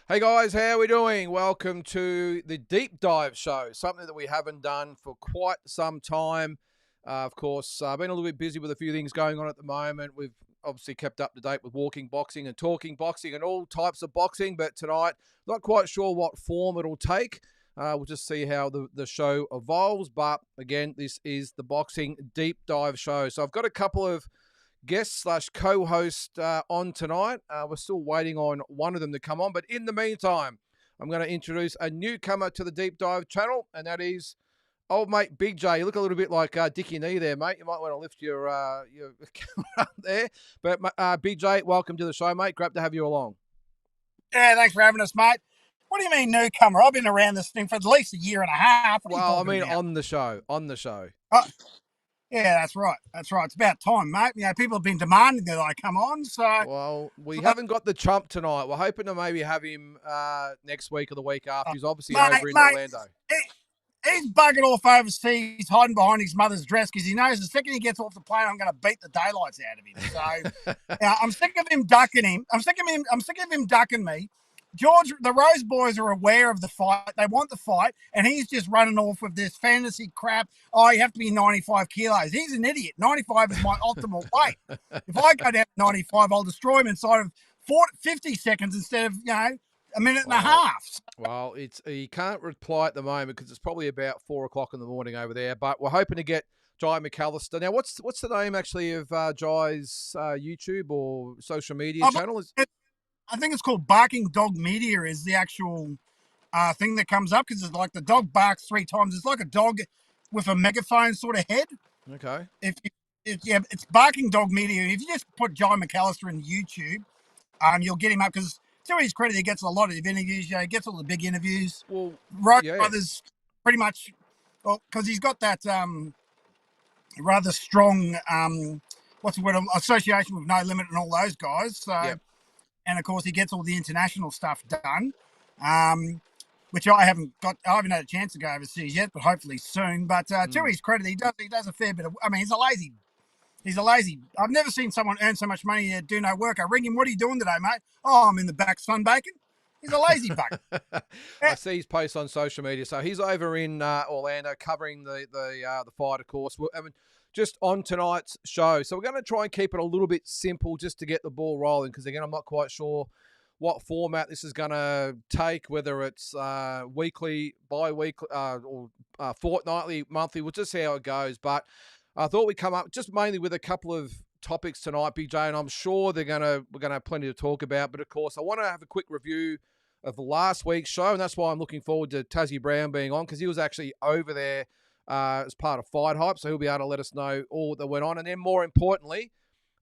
Hey guys, how are we doing? Welcome to the Deep Dive Show, something that we haven't done for quite some time. Of course, I've been a little bit busy with a few things going on at the moment. We've obviously kept up to date with walking boxing and talking boxing and all types of boxing, but tonight, not quite sure what form it'll take. We'll just see how the show evolves. But again, this is the Boxing Deep Dive Show. So I've got a couple of guest / co-host on tonight. We're still waiting on one of them to come on, but in the meantime, I'm going to introduce a newcomer to the Deep Dive channel, and that is old mate Big J. You look a little bit like Dickie Nee there, mate. You might want to lift your camera up there. But Big J, welcome to the show, mate. Great to have you along. Yeah, thanks for having us, mate. What do you mean newcomer? I've been around this thing for at least a year and a half. Well, I mean, on the show. Oh, yeah, that's right. That's right. It's about time, mate. You know, people have been demanding that I come on. So, well, we haven't got the chump tonight. We're hoping to maybe have him next week or the week after. He's obviously over in Orlando. He's bugging off overseas, hiding behind his mother's dress because he knows the second he gets off the plane, I'm going to beat the daylights out of him. So, I'm sick of him ducking him. I'm sick of him ducking me. George, the Rose boys are aware of the fight. They want the fight, and he's just running off with this fantasy crap. Oh, you have to be 95 kilos. He's an idiot. 95 is my optimal weight. If I go down to 95, I'll destroy him inside of 50 seconds instead of, a minute and a half. Well, he can't reply at the moment because it's probably about 4 o'clock in the morning over there. But we're hoping to get Jai McAllister. Now, what's the name actually of Jai's YouTube or social media channel? I think it's called Barking Dog Media is the actual thing that comes up because it's like the dog barks 3 times. It's like a dog with a megaphone sort of head. Okay. It's Barking Dog Media. If you just put Jai McAllister in YouTube, you'll get him up because to his credit, he gets a lot of interviews. He gets all the big interviews. Well, Rose Brothers pretty much, because he's got that rather strong, what's the word, association with No Limit and all those guys. So. Yep. And of course, he gets all the international stuff done, which I haven't had a chance to go overseas yet, but hopefully soon. But to his credit, he does a fair bit of. I mean, he's a lazy. I've never seen someone earn so much money and do no work. I ring him. What are you doing today, mate? Oh, I'm in the back sunbaking. He's a lazy bug. I see his posts on social media. So he's over in Orlando covering the fight, of course. I mean, just on tonight's show. So we're going to try and keep it a little bit simple just to get the ball rolling because, again, I'm not quite sure what format this is going to take, whether it's weekly, bi-weekly, or fortnightly, monthly. We'll just see how it goes. But I thought we'd come up just mainly with a couple of topics tonight, BJ, and I'm sure we're going to have plenty to talk about. But, of course, I want to have a quick review of last week's show, and that's why I'm looking forward to Tszyu Brown being on because he was actually over there as part of Fight Hype, so he'll be able to let us know all that went on. And then, more importantly,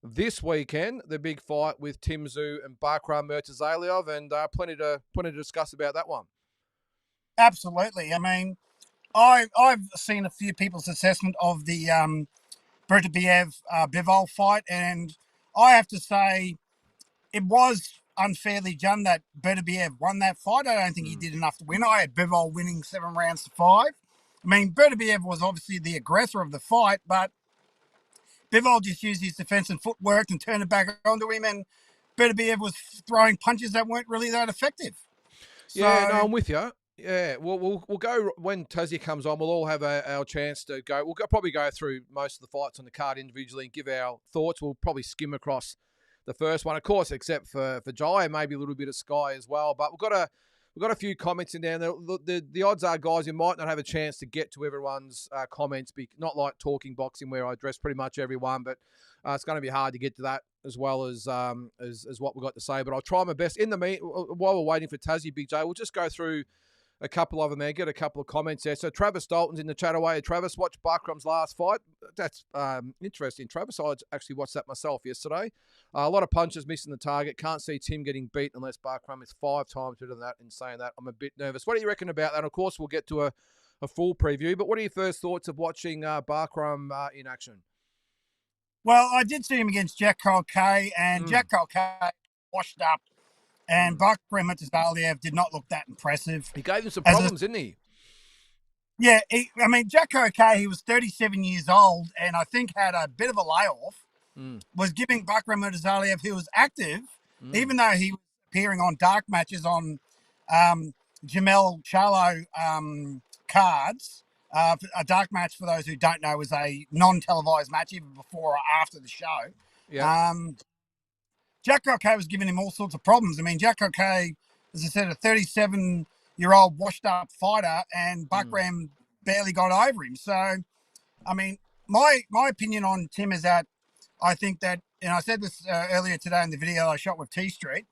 this weekend, the big fight with Tszyu and Bakhram Murtazaliev, and plenty to discuss about that one. Absolutely. I mean, I've seen a few people's assessment of the Beterbiev Bivol fight, and I have to say it was unfairly done that Beterbiev won that fight. I don't think he did enough to win. I had Bivol winning 7 rounds to 5. I mean, Beterbiev was obviously the aggressor of the fight, but Bivol just used his defense and footwork and turned it back onto him, and Beterbiev was throwing punches that weren't really that effective. Yeah, no, I'm with you. Yeah, we'll go when Tszyu comes on. We'll all have our chance to go. We'll probably go through most of the fights on the card individually and give our thoughts. We'll probably skim across the first one, of course, except for Jai and maybe a little bit of Sky as well. But we've got a few comments in there. The odds are, guys, you might not have a chance to get to everyone's comments. Not like Talking Boxing where I address pretty much everyone, but it's going to be hard to get to that as well as what we've got to say. But I'll try my best. While we're waiting for Tszyu, Big J, we'll just go through a couple of them there, get a couple of comments there. So Travis Dalton's in the chat away. Travis, watch Bakhram's last fight. That's interesting. Travis, I actually watched that myself yesterday. A lot of punches missing the target. Can't see Tim getting beat unless Bakhram is 5 times better than that. In saying that, I'm a bit nervous. What do you reckon about that? And of course, we'll get to a full preview. But what are your first thoughts of watching Bakhram in action? Well, I did see him against Jack Colkay, and Jack Colkay washed up. And Bakhram Murtazaliev did not look that impressive. He gave him some problems, didn't he? Yeah, Jack Colkay, he was 37 years old and I think had a bit of a layoff, was giving Bakhram Murtazaliev, who was active, even though he was appearing on dark matches on Jamel Charlo cards. A dark match, for those who don't know, was a non-televised match, even before or after the show. Yeah. Jack Roquet was giving him all sorts of problems. I mean, Jack Roquet, as I said, a 37-year-old washed-up fighter, and Bakhram barely got over him. So, I mean, my opinion on Tim is that I think that, and I said this earlier today in the video I shot with T Street,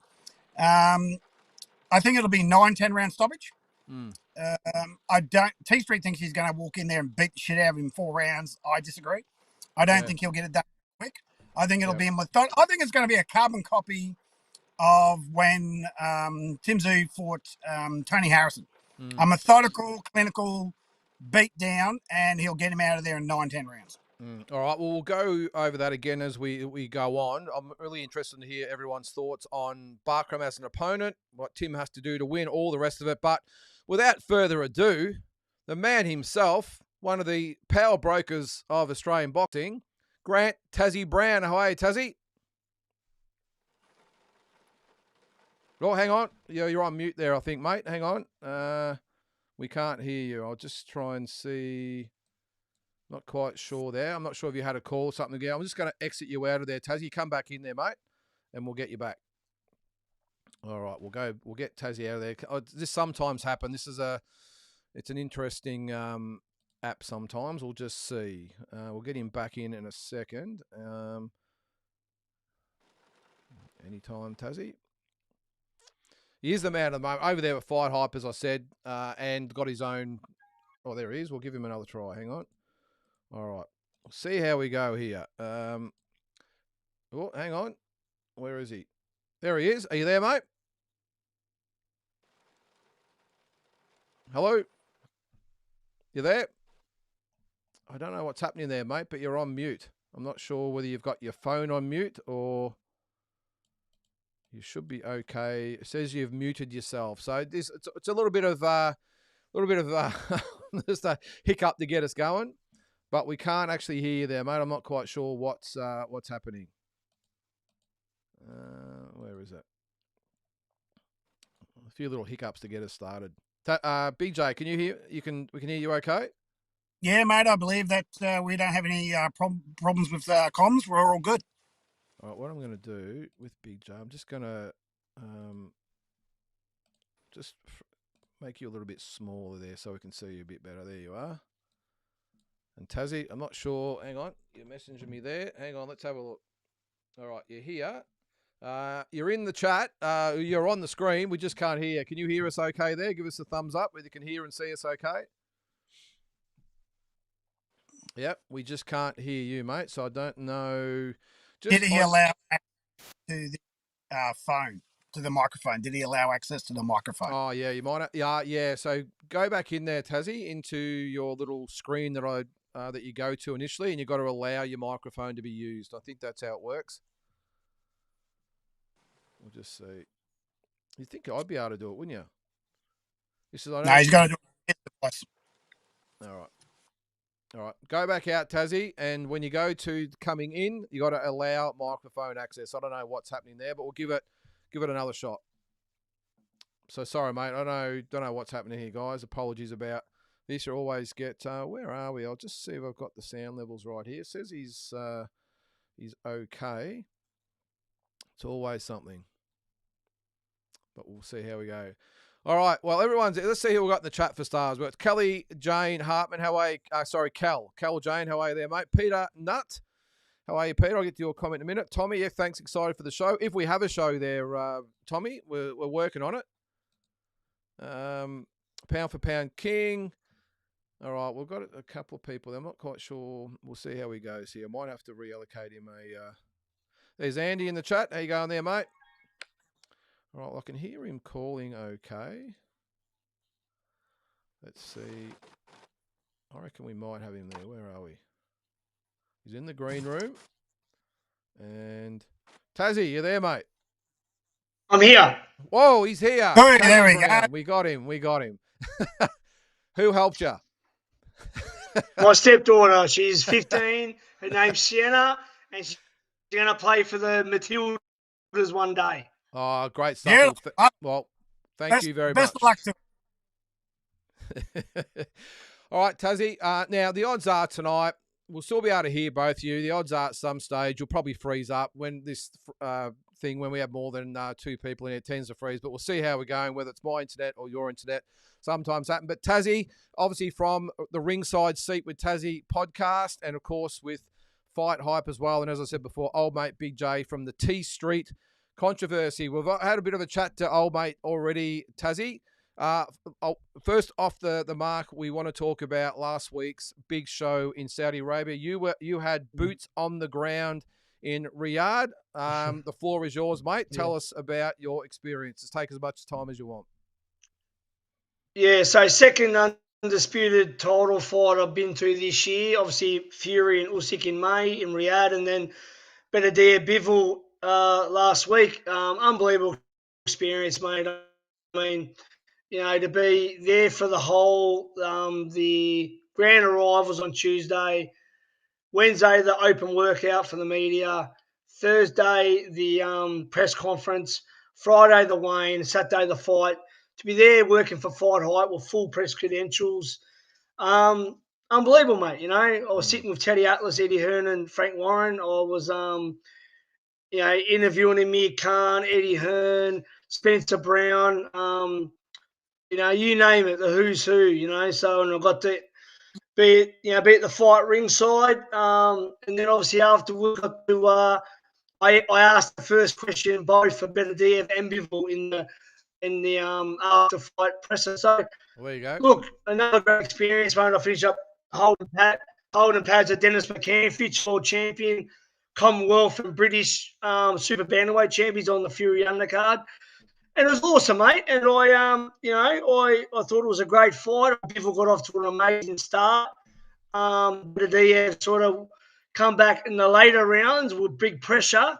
I think it'll be 9-10 round stoppage. T Street thinks he's going to walk in there and beat the shit out of him in 4 rounds. I disagree. I don't think he'll get it done quick. I think it'll be I think it's going to be a carbon copy of when Tim Tszyu fought Tony Harrison. A methodical, clinical beat down, and he'll get him out of there in 9-10 rounds. All right, well, we'll go over that again as we go on. I'm really interested to hear everyone's thoughts on Bakhram as an opponent, what Tim has to do to win, all the rest of it. But without further ado, the man himself, one of the power brokers of Australian boxing, Grant Taszyu Brown. How are you, Taszyu? Oh, hang on. You're on mute there, I think, mate. Hang on. We can't hear you. I'll just try and see. Not quite sure there. I'm not sure if you had a call or something again. I'm just going to exit you out of there, Taszyu. Come back in there, mate, and we'll get you back. All right, we'll get Taszyu out of there. This sometimes happens. It's an interesting app sometimes. We'll just see. We'll get him back in a second. Anytime, Taszyu. He is the man at the moment. Over there with Fight Hype, as I said, and got his own. Oh, there he is. We'll give him another try. Hang on. All right. We'll see how we go here. Oh, hang on. Where is he? There he is. Are you there, mate? Hello? You there? I don't know what's happening there, mate, but you're on mute. I'm not sure whether you've got your phone on mute or you should be okay. It says you've muted yourself. So it's a little bit of just a hiccup to get us going. But we can't actually hear you there, mate. I'm not quite sure what's happening. Where is it? A few little hiccups to get us started. BJ, can you hear? We can hear you okay? Yeah, mate. I believe that we don't have any problems with comms. We're all good. All right. What I'm going to do with BJ, I'm just going to make you a little bit smaller there so we can see you a bit better. There you are. And Taszyu, I'm not sure. Hang on. You're messaging me there. Hang on. Let's have a look. All right. You're here. You're in the chat. You're on the screen. We just can't hear you. Can you hear us okay there? Give us a thumbs up whether you can hear and see us okay. Yep. We just can't hear you, mate. So I don't know. Did he allow access to the phone, to the microphone? Did he allow access to the microphone? Oh, yeah. You might have. Yeah. So go back in there, Taszyu, into your little screen that you go to initially, and you've got to allow your microphone to be used. I think that's how it works. We'll just see. You'd think I'd be able to do it, wouldn't you? No, he's got to do it. All right. All right. Go back out, Taszyu, and when you go to coming in, you got to allow microphone access. I don't know what's happening there, but we'll give it another shot. So sorry, mate. I don't know what's happening here, guys. Apologies about this. You always get where are we? I'll just see if I've got the sound levels right here. It says he's okay. It's always something. But we'll see how we go. All right. Well, let's see who we got in the chat for stars. We've got Kelly Jane Hartman. How are you? Cal Jane. How are you there, mate? Peter Nutt. How are you, Peter? I'll get to your comment in a minute. Tommy, yeah, thanks. Excited for the show. If we have a show there, Tommy, we're working on it. Pound for Pound King. All right. We've got a couple of people. I'm not quite sure. We'll see how he goes here. I might have to reallocate him There's Andy in the chat. How you going there, mate? All right, well, I can hear him calling okay. Let's see. I reckon we might have him there. Where are we? He's in the green room. And Taszyu, you there, mate? I'm here. Whoa, he's here. Oh, there we go. We got him. Who helped you? My stepdaughter. She's 15. Her name's Sienna, and she's going to play for the Matildas one day. Oh, great stuff. Yeah. Well, Thank you very best much. Of luck to All right, Tuzzy. Now, the odds are tonight, we'll still be able to hear both of you. The odds are at some stage, you'll probably freeze up when this thing, when we have more than 2 people in it, tends to freeze. But we'll see how we're going, whether it's my internet or your internet. Sometimes happen. But Tazzy, obviously from the Ringside Seat with Tazzy podcast, and of course with Fight Hype as well. And as I said before, old mate Big J from the T Street Controversy. We've had a bit of a chat to old mate already, Tazzy. First off the mark, we want to talk about last week's big show in Saudi Arabia. You had boots on the ground in Riyadh. The floor is yours, mate. Tell us about your experiences. Take as much time as you want. Yeah, so second undisputed title fight I've been to this year. Obviously, Fury and Usyk in May in Riyadh, and then Beterbiev Bivol last week. Unbelievable experience, mate. I mean, to be there for the whole, the grand arrivals on Tuesday, Wednesday the open workout for the media, Thursday the press conference, Friday the weigh-in, Saturday the fight. To be there working for Fight Hype with full press credentials, unbelievable, mate. I was sitting with Teddy Atlas, Eddie Hearn, and Frank Warren. I was, interviewing Amir Khan, Eddie Hearn, Spencer Brown, you name it, the who's who, so, and I got to be at the fight ringside, and then obviously afterwards got to, I asked the first question both for Beterbiev and Bivol in the after fight presser. So there you go. Look, another great experience, mate. I finished up holding pads at Dennis McCann, Fitch World Champion, Commonwealth and British Super Bantamweight champions on the Fury undercard. And it was awesome, mate. And I thought it was a great fight. Bivol got off to an amazing start. Beterbiev sort of come back in the later rounds with big pressure.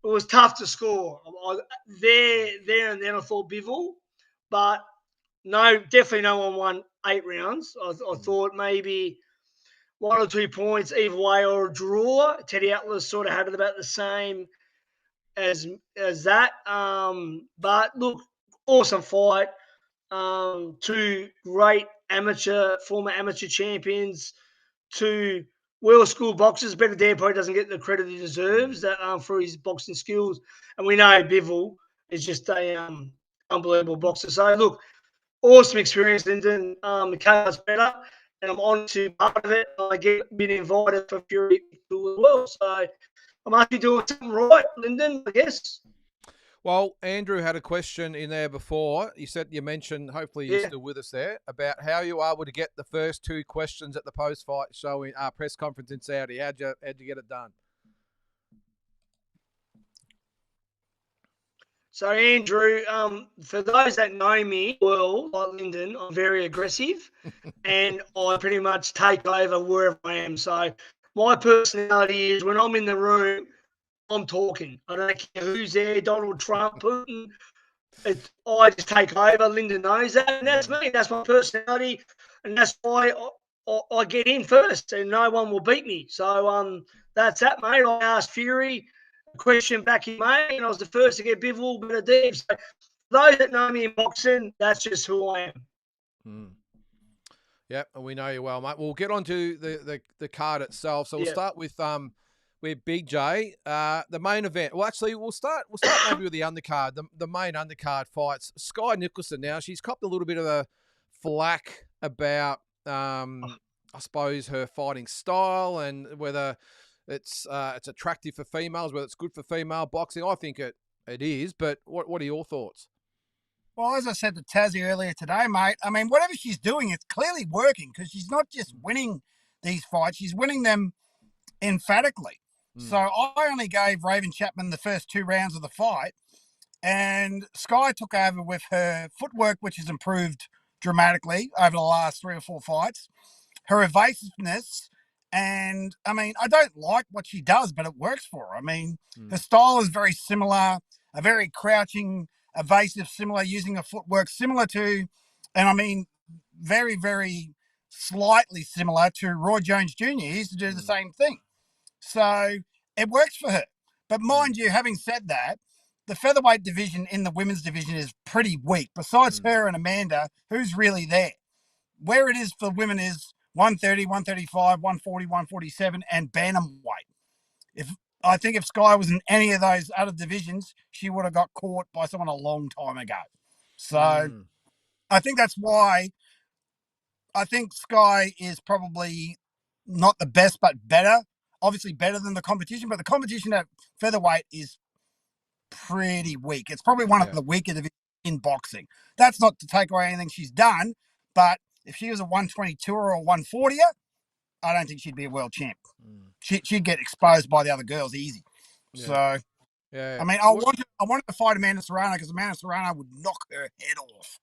It was tough to score. There and then I thought Bivol, but no, definitely no one won 8 rounds. I thought maybe 1 or 2 points either way or a draw. Teddy Atlas sort of had it about the same as that. But look, awesome fight. 2 great former amateur champions, 2 world school boxers. Beterbiev probably doesn't get the credit he deserves for his boxing skills. And we know Bivol is just a unbelievable boxer. So look, awesome experience, Lyndon. The card's better, and I'm on to part of it. I get been invited for Fury as well. So I must be doing something right, Lyndon, I guess. Well, Andrew had a question in there before. You mentioned, hopefully you're still with us there, about how you were able to get the first 2 questions at the post-fight show in press conference in Saudi. How'd you get it done? So, Andrew, for those that know me well, like Lyndon, I'm very aggressive and I pretty much take over wherever I am. So my personality is when I'm in the room, I'm talking. I don't care who's there, Donald Trump, Putin. I just take over. Lyndon knows that, and that's me. That's my personality, and that's why I get in first, and no one will beat me. So that's that, mate. I asked Fury a question back in May, and I was the first to get Bivol, Beterbiev. So those that know me in boxing, that's just who I am. Yeah, we know you well, mate. We'll get on to the card itself. So we'll start with Big J. The main event. Well, actually, we'll start maybe with the undercard. The main undercard fights. Sky Nicholson. Now she's copped a little bit of a flack about, I suppose, her fighting style and whether it's attractive for females, whether it's good for female boxing. I think it is. But what are your thoughts? Well, as I said to Tazzy earlier today, mate, I mean, whatever she's doing, it's clearly working because she's not just winning these fights, she's winning them emphatically. So I only gave Raven Chapman the first 2 rounds of the fight, and Sky took over with her footwork, which has improved dramatically over the last 3 or 4 fights, her evasiveness, and, I mean, I don't like what she does, but it works for her. I mean, her style is very similar, a very crouching, evasive, similar, using her footwork similar to, and I mean, very, very slightly similar to Roy Jones Jr. He used to do the same thing. So it works for her. But mind you, having said that, the featherweight division in the women's division is pretty weak. Besides her and Amanda, who's really there? Where it is for women is 130, 135, 140, 147, and bantamweight. I think if Sky was in any of those other divisions, she would have got caught by someone a long time ago. So I think that's why I think Sky is probably not the best, but better. Obviously better than the competition, but the competition at featherweight is pretty weak. It's probably one of the weaker divisions in boxing. That's not to take away anything she's done, but if she was a 122 or a 140er, I don't think she'd be a world champ. She'd get exposed by the other girls easy. Yeah. So, I mean, I wanted to fight Amanda Serrano because Amanda Serrano would knock her head off,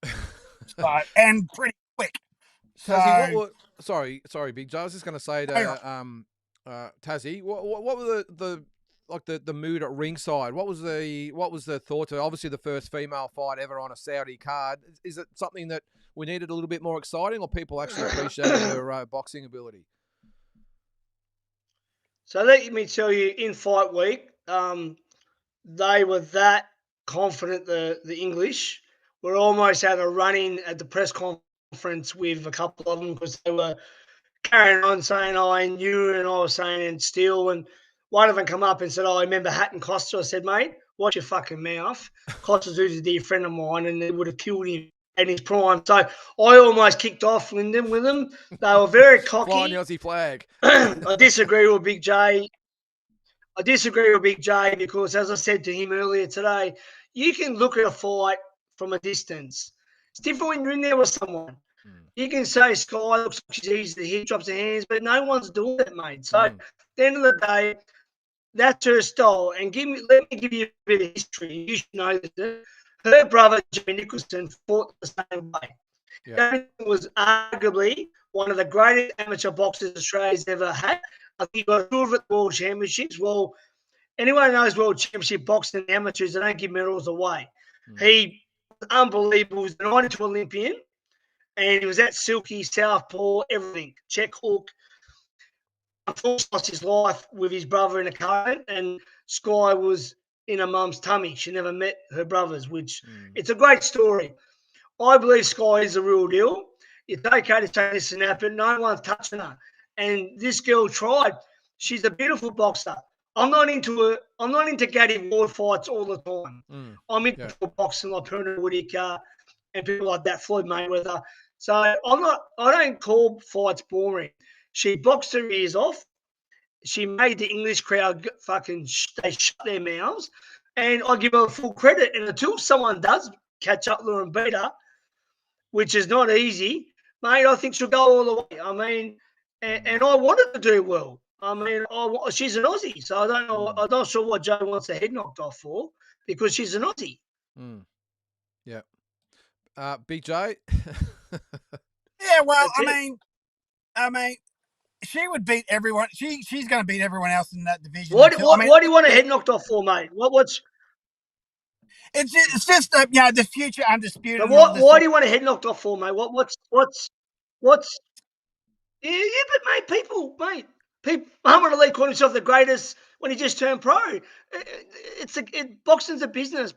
and pretty quick. So, sorry, Big Joe. I was just going to say to Tazzy, what were the mood at ringside? What was the thought? Obviously, the first female fight ever on a Saudi card. Is it something that we needed a little bit more exciting, or people actually appreciated her boxing ability? So let me tell you, in fight week, they were that confident. The English were almost had a run-in at the press conference with a couple of them because they were carrying on saying, "Oh, I knew," and I was saying, "And still." And one of them come up and said, "Oh, I remember Hatton Costa." I said, "Mate, watch your fucking mouth. Costa's who's a dear friend of mine, and they would have killed him in his prime." So I almost kicked off with them. They were very cocky. Flying the Aussie flag. I disagree with Big J. Because, as I said to him earlier today, you can look at a fight from a distance. It's different when you're in there with someone. You can say Sky looks like she's easy to hit, drops her hands, but no one's doing that, mate. So at the end of the day, that's her style. And let me give you a bit of history. You should know this. Her brother, Sky Nicholson, fought the same way. Sky was arguably one of the greatest amateur boxers Australia's ever had. I think he got 2 of the World Championships. Well, anyone who knows World Championship boxing and amateurs, they don't give medals away. He was unbelievable. He was the 92 Olympian, and he was at Silky, Southpaw, everything. Check hook. Unfortunately, lost his life with his brother in a car, and Sky was in her mum's tummy. She never met her brothers, which it's a great story. I believe Sky is the real deal. It's okay to say this and that, but no one's touching her. And this girl tried. She's a beautiful boxer. I'm not into Gatti Ward fights all the time. I'm into boxing like Pernod Whitaker and people like that, Floyd Mayweather. So I don't call fights boring. She boxed her ears off. She made the English crowd they shut their mouths. And I give her full credit. And until someone does catch up with her and beat her, which is not easy, mate, I think she'll go all the way. I mean, and I wanted to do well. I mean, she's an Aussie, so I don't know. I'm not sure what Joe wants her head knocked off for because she's an Aussie. Yeah. Big J. Yeah, well, I mean, she would beat everyone. She's going to beat everyone else in that division. What do you want her head knocked off for, mate? What's? It's just the future undisputed. Why do you want her head knocked off for, mate? What's? Yeah, but people, Muhammad Ali called himself the greatest when he just turned pro. Boxing's a business.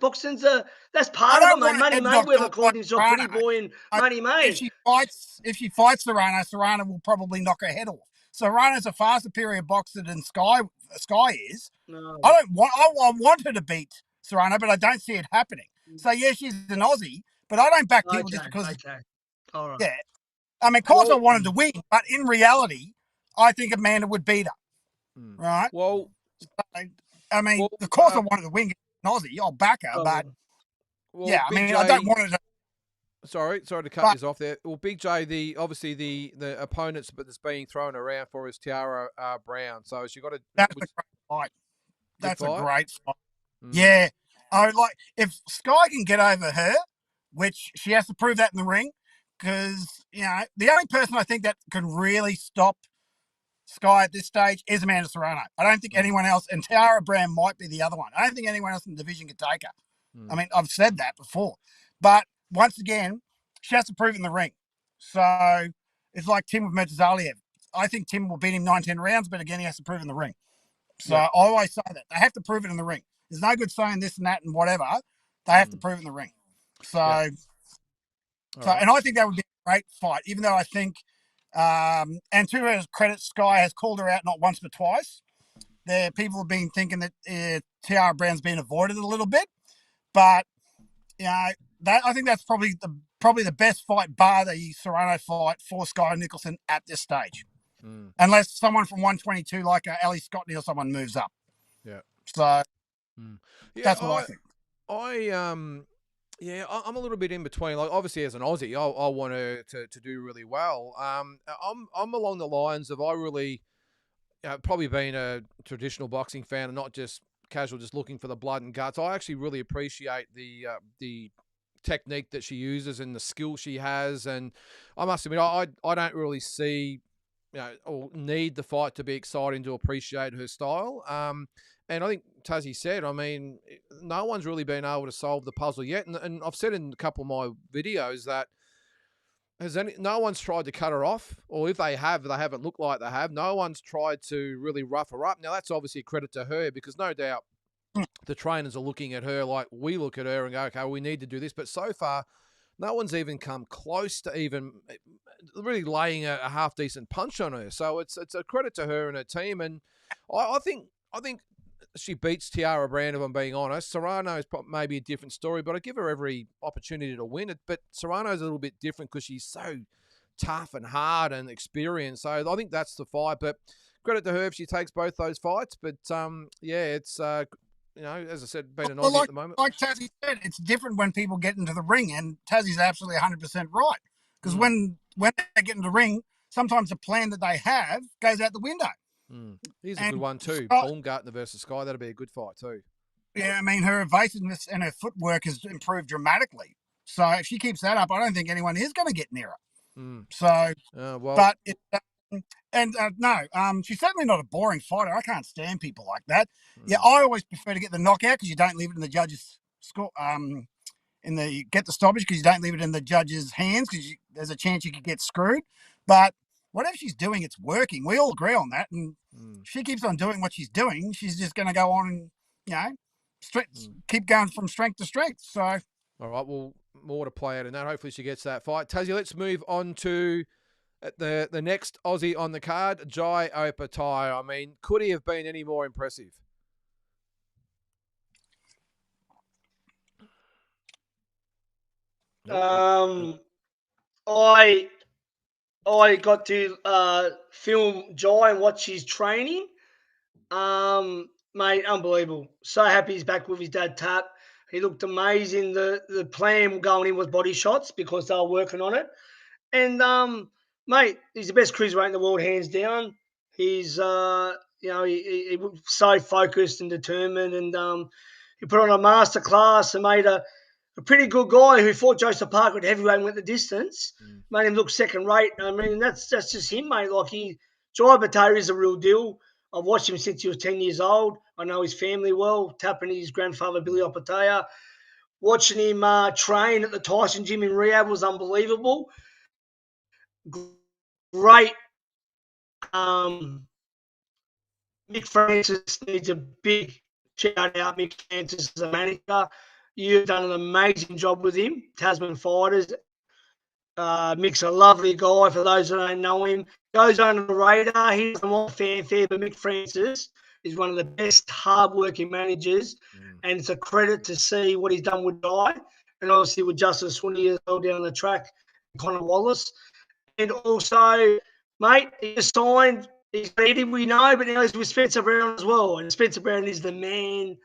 That's part of it, mate. Money Mayweather called himself pretty boy and Money May. If she fights Serrano will probably knock her head off. Serrano's a far superior boxer than Sky is. No. I want her to beat Serrano, but I don't see it happening. So yeah, she's an Aussie, but I don't back people just because. Okay. All right. Yeah. I mean, of course I wanted to win, but in reality, I think Amanda would beat her. Right? Well, I mean, of course I wanted to win an Aussie. I'll back her, but I mean, I don't want her to. Sorry to cut this off there. Well, Big J, obviously the opponents that's being thrown around for is Tiara Brown. So she got to. That's a great fight. That's a great fight. Yeah, I would like if Sky can get over her, which she has to prove that in the ring. Because, the only person I think that could really stop Sky at this stage is Amanda Serrano. I don't think anyone else, and Tiara Brown might be the other one. I don't think anyone else in the division could take her. I mean, I've said that before. But once again, she has to prove it in the ring. So it's like Tim with Murtazaliev. I think Tim will beat him 9-10 rounds, but again, he has to prove it in the ring. So I always say that. They have to prove it in the ring. there's no good saying this and that and whatever. They have to prove it in the ring. So, right. And I think that would be a great fight, even though I think, and to her credit, Sky has called her out not once but twice. People have been thinking that Tiara Brown's been avoided a little bit, but I think that's probably the best fight bar the Serrano fight for Sky Nicholson at this stage, unless someone from 122 like Ali Scottney or someone moves up. Yeah. So yeah, that's what I think. I'm a little bit in between. Like, obviously, as an Aussie, I want her to do really well. I'm along the lines of I really probably being a traditional boxing fan and not just casual, just looking for the blood and guts. I actually really appreciate the technique that she uses and the skill she has. And I must admit, I don't really see, or need the fight to be exciting to appreciate her style. And I think Tszyu said, I mean, no one's really been able to solve the puzzle yet. And I've said in a couple of my videos that no one's tried to cut her off, or if they have, they haven't looked like they have. No one's tried to really rough her up. Now, that's obviously a credit to her, because no doubt the trainers are looking at her like we look at her and go, okay, we need to do this. But so far, no one's even come close to even really laying a half-decent punch on her. So it's a credit to her and her team. And I think she beats Tiara Brown, if I'm being honest. Serrano is maybe a different story, but I give her every opportunity to win it. But Serrano's a little bit different because she's so tough and hard and experienced. So I think that's the fight. But credit to her if she takes both those fights. But it's as I said, being an Aussie at the moment. Like Tszyu said, it's different when people get into the ring, and Tazzie's absolutely 100% right. Because when they get into the ring, sometimes the plan that they have goes out the window. Here's a good one too. Baumgartner versus Sky. That'll be a good fight too. Yeah, I mean, her evasiveness and her footwork has improved dramatically. So if she keeps that up, I don't think anyone is going to get near her. So, but she's certainly not a boring fighter. I can't stand people like that. Yeah, I always prefer to get the knockout because you don't leave it in the judge's score. Get the stoppage because you don't leave it in the judge's hands because there's a chance you could get screwed. But whatever she's doing, it's working. We all agree on that. And if she keeps on doing what she's doing, she's just going to go on and, keep going from strength to strength. So, all right, well, more to play out in that. Hopefully she gets that fight. Tszyu, let's move on to the next Aussie on the card, Jai Opetaia. I mean, could he have been any more impressive? I got to film Jai and watch his training. Mate, unbelievable. So happy he's back with his dad, Tap. He looked amazing. The plan going in was body shots because they were working on it. And, mate, he's the best cruiserweight in the world, hands down. He's, he was so focused and determined. And he put on a masterclass and made a pretty good guy who fought Joseph Parker at heavyweight and went the distance. Made him look second rate. I mean, that's just him, mate. Like, Jai Opetaia is a real deal. I've watched him since he was 10 years old. I know his family well, tapping his grandfather, Billy Opetaia. Watching him train at the Tyson gym in Riyadh was unbelievable. Great. Mick Francis needs a big shout out. Mick Francis as a manager. You've done an amazing job with him. Tasman Fighters. Mick's a lovely guy. For those that don't know him, goes under the radar. He's not fanfare, but Mick Francis is one of the best hard-working managers, and it's a credit to see what he's done with Jai, and obviously with Justice 20 years old down the track, Connor Wallace, and also, mate, he just signed. He's ready, we know, but now he's with Spencer Brown as well, and Spencer Brown is the man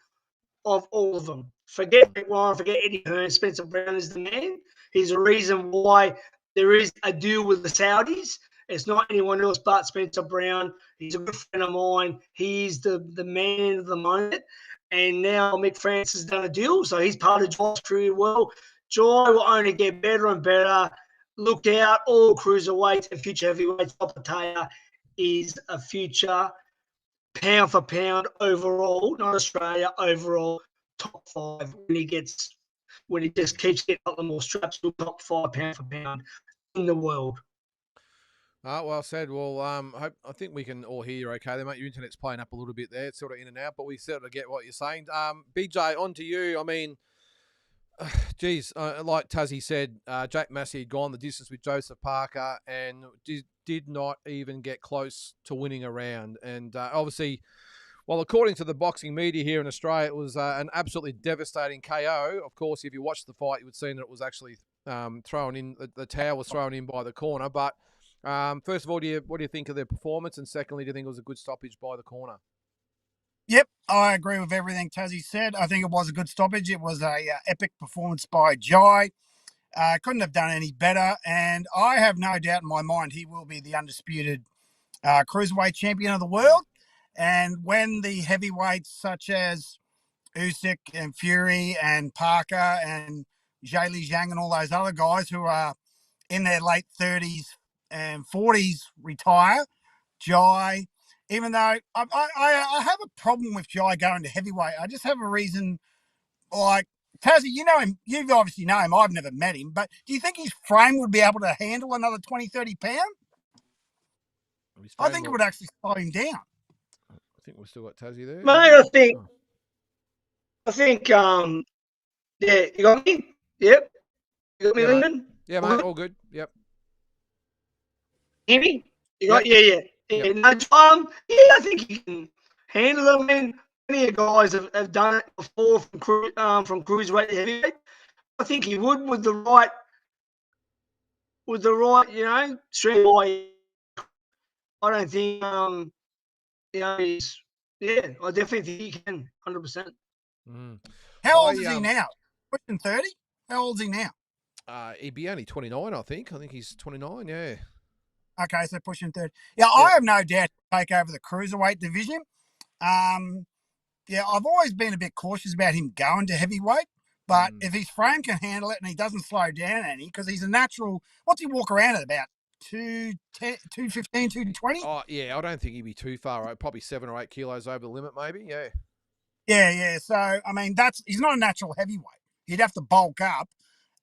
of all of them. Forget Ryan, forget Eddie Hearn. Spencer Brown is the man. He's the reason why there is a deal with the Saudis. It's not anyone else but Spencer Brown. He's a good friend of mine. He's the man of the moment. And now Mick Francis has done a deal, so he's part of Jai's career well. Jai will only get better and better. Look out, all cruiserweights and future heavyweights. Opetaia is a future pound for pound overall, not Australia, overall top 5 when he just keeps getting up the more straps to top 5 pound for pound in the world. Well said. Well, I think we can all hear you okay there, mate. Your internet's playing up a little bit there. It's sort of in and out, but we sort of get what you're saying. BJ, on to you. I mean, geez, like Tuzzy said, Jack Massey had gone the distance with Joseph Parker and did not even get close to winning a round. And obviously, well, according to the boxing media here in Australia, it was an absolutely devastating KO. Of course, if you watched the fight, you would see that it was actually thrown in. The towel was thrown in by the corner. But first of all, what do you think of their performance? And secondly, do you think it was a good stoppage by the corner? Yep, I agree with everything Tazzy said. I think it was a good stoppage. It was a epic performance by Jai. Couldn't have done any better. And I have no doubt in my mind he will be the undisputed cruiserweight champion of the world. And when the heavyweights such as Usyk and Fury and Parker and Zhali Zhang and all those other guys who are in their late 30s and 40s retire, Jai, even though I have a problem with Jai going to heavyweight, I just have a reason. Like, Tazzy, you know him, you obviously know him, I've never met him, but do you think his frame would be able to handle another 20, 30 pounds? I think it would actually slow him down. I think we've still got Tazzy there. Mate, I think, yeah, you got me? Yep. You got me, Yeah, Lyndon? mate. Yeah, mate, all good. Yep. Hear me? You got, yeah. Yep. No, I think he can handle it. I mean, many guys have done it before from cruiserweight to heavyweight. I think he would with the right, strength. I don't think, I definitely think he can, 100%. How old is he now? Pushing 30? How old is he now? He'd be only 29, I think. I think he's 29, yeah. Okay, so pushing 30. Yeah, I have no doubt to take over the cruiserweight division. I've always been a bit cautious about him going to heavyweight, but if his frame can handle it and he doesn't slow down any, because he's a natural, what's he walk around at about? 215, 220? Oh, yeah, I don't think he'd be too far, right? Probably 7 or 8 kilos over the limit, maybe, yeah. Yeah. So, I mean, he's not a natural heavyweight. He'd have to bulk up.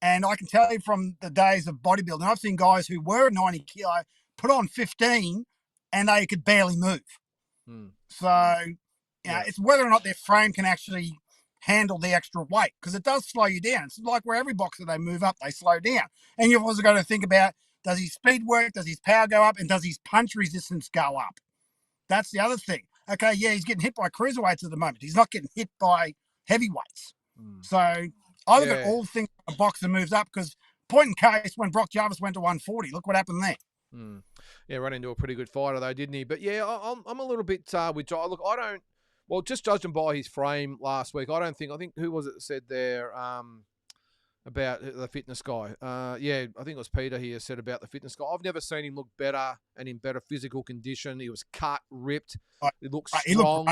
And I can tell you from the days of bodybuilding, I've seen guys who were 90 kilo put on 15 and they could barely move. So, it's whether or not their frame can actually handle the extra weight, because it does slow you down. It's like where every boxer they move up, they slow down. And you've also got to think about, does his speed work, does his power go up, and does his punch resistance go up? That's the other thing. Okay, yeah, he's getting hit by cruiserweights at the moment. He's not getting hit by heavyweights. So I look at all things a boxer moves up, because point in case, when Brock Jarvis went to 140, look what happened there. Yeah, ran into a pretty good fighter though, didn't he? But yeah, I'm a little bit with Jai. Look, I don't. Well, just judging by his frame last week, I think who was it that said there about the fitness guy? I think it was Peter here said about the fitness guy. I've never seen him look better and in better physical condition. He was cut, ripped. He looked strong.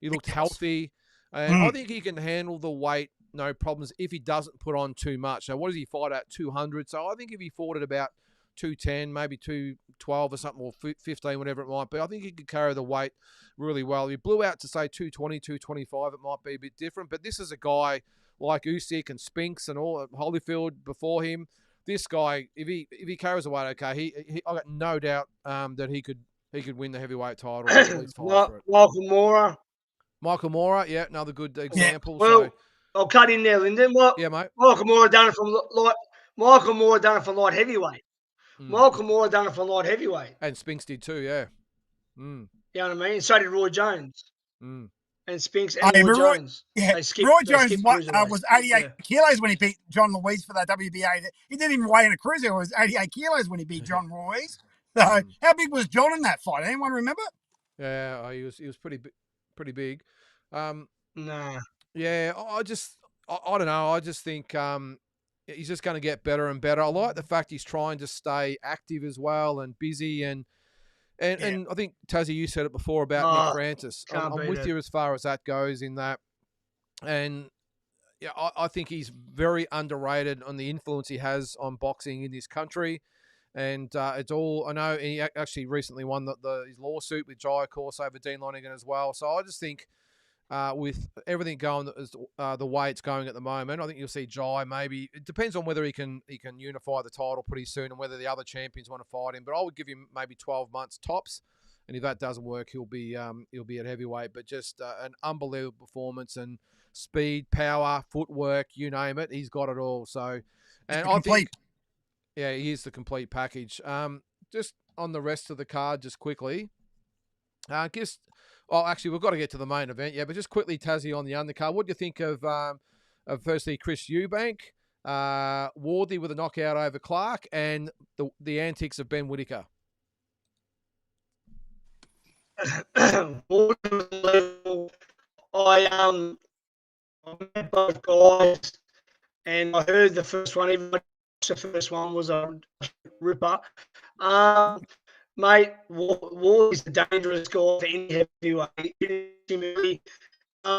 He looked healthy. And I think he can handle the weight, no problems, if he doesn't put on too much. So what does he fight at? 200. So I think if he fought at about 210, maybe 212 or something, or 15, whatever it might be, I think he could carry the weight really well. If he blew out to, say, 220, 225, it might be a bit different. But this is a guy like Usyk and Spinks and all Holyfield before him. This guy, if he carries the weight, okay, I got no doubt that he could win the heavyweight title. At least Michael Moore, yeah, another good example. Well, so I'll cut in there, Lyndon. Yeah, mate. Michael Moore done it for light heavyweight. Michael Moore done it for light heavyweight. And Spinks did too, yeah. You know what I mean? So did Roy Jones. And Spinks and Roy Jones. Yeah, Roy Jones was 88 kilos when he beat John Louise for that WBA. He didn't even weigh in a cruiser. It was 88 kilos when he beat John Louise. So how big was John in that fight? Anyone remember? Yeah, he was pretty big. Nah. Yeah, I don't know. I just think he's just going to get better and better. I like the fact he's trying to stay active as well and busy and I think, Tazzy, you said it before about Nick Francis. I'm with you as far as that goes in that. And yeah, I think he's very underrated on the influence he has on boxing in this country. And it's all, I know he actually recently won his lawsuit with Jai, of course, over Dean Lonigan as well. So I just think with everything going the way it's going at the moment, I think you'll see Jai maybe. It depends on whether he can unify the title pretty soon and whether the other champions want to fight him. But I would give him maybe 12 months tops. And if that doesn't work, he'll be at heavyweight. But just an unbelievable performance and speed, power, footwork, you name it, he's got it all. So, and I think, yeah, he is the complete package. Just on the rest of the card, just quickly, actually, we've got to get to the main event, yeah. But just quickly, Tszyu on the undercard. What do you think of firstly Chris Eubank, Wardley with a knockout over Clark, and the antics of Ben Whittaker? I met both guys, and I heard the first one. Even the first one was a ripper. Mate, Ward is a dangerous guy for any heavyweight.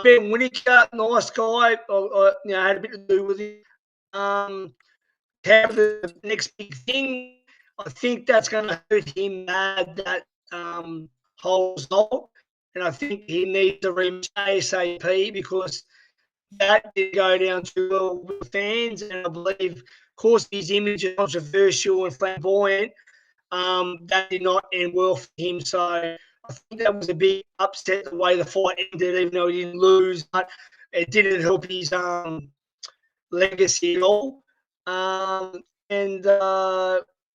Ben Whittaker, nice guy. I had a bit to do with him. The next big thing, I think that's going to hurt him bad, that whole result. And I think he needs to rematch ASAP, because that did go down too well with fans. And I believe, of course, his image is controversial and flamboyant. That did not end well for him. So I think that was a big upset the way the fight ended, even though he didn't lose. But it didn't help his legacy at all. What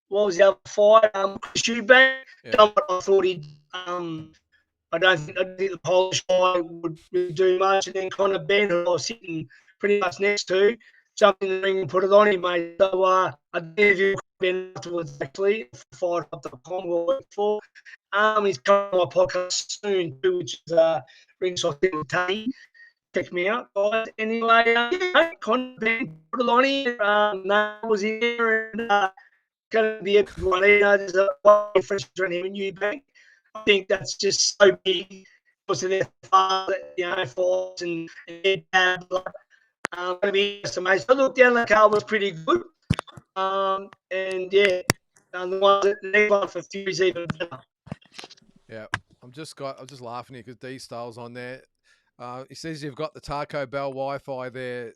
was the other fight? Chris Eubank. Yeah. Done what I thought he'd. I don't think the Polish guy would really do much. And then Conor Ben, who I was sitting pretty much next to, jumped in the ring and put it on him, mate. So I did interview Ben afterwards, actually, for fight.com we'll work for. He's coming on my podcast soon, too, which is Ringside Entertainment. Check me out, guys. Anyway, Conor Ben put it on him. That was here, and going to be a good one. There's a lot of difference between him and Eubank. I think that's just so big because of their father, fights and bad blood. Going to be interesting, mate. So look, down the card was pretty good. The next one for Fury is even better. Yeah, I'm just laughing here because D Style's on there. He says you've got the Taco Bell Wi-Fi there.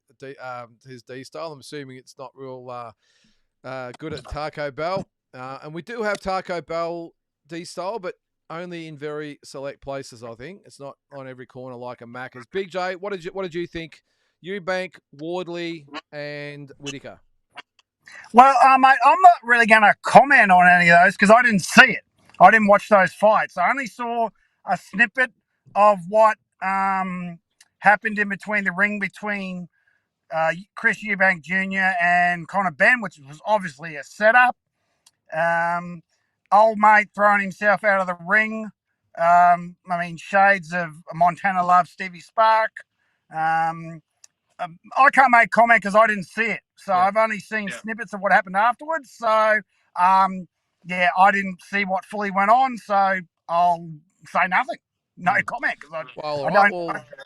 His D Style. I'm assuming it's not real good at Taco Bell, and we do have Taco Bell D Style, but only in very select places. I think it's not on every corner like a Macca's. Big J, what did you think? Eubank, Wardley, and Whittaker. Well, mate, I'm not really going to comment on any of those because I didn't see it. I didn't watch those fights. I only saw a snippet of what happened in between the ring between Chris Eubank Jr. and Conor Ben, which was obviously a setup. Old mate throwing himself out of the ring. Shades of Montana Love, Stevie Spark. I can't make comment because I didn't see it. So I've only seen snippets of what happened afterwards. So, I didn't see what fully went on. So I'll say nothing. No comment.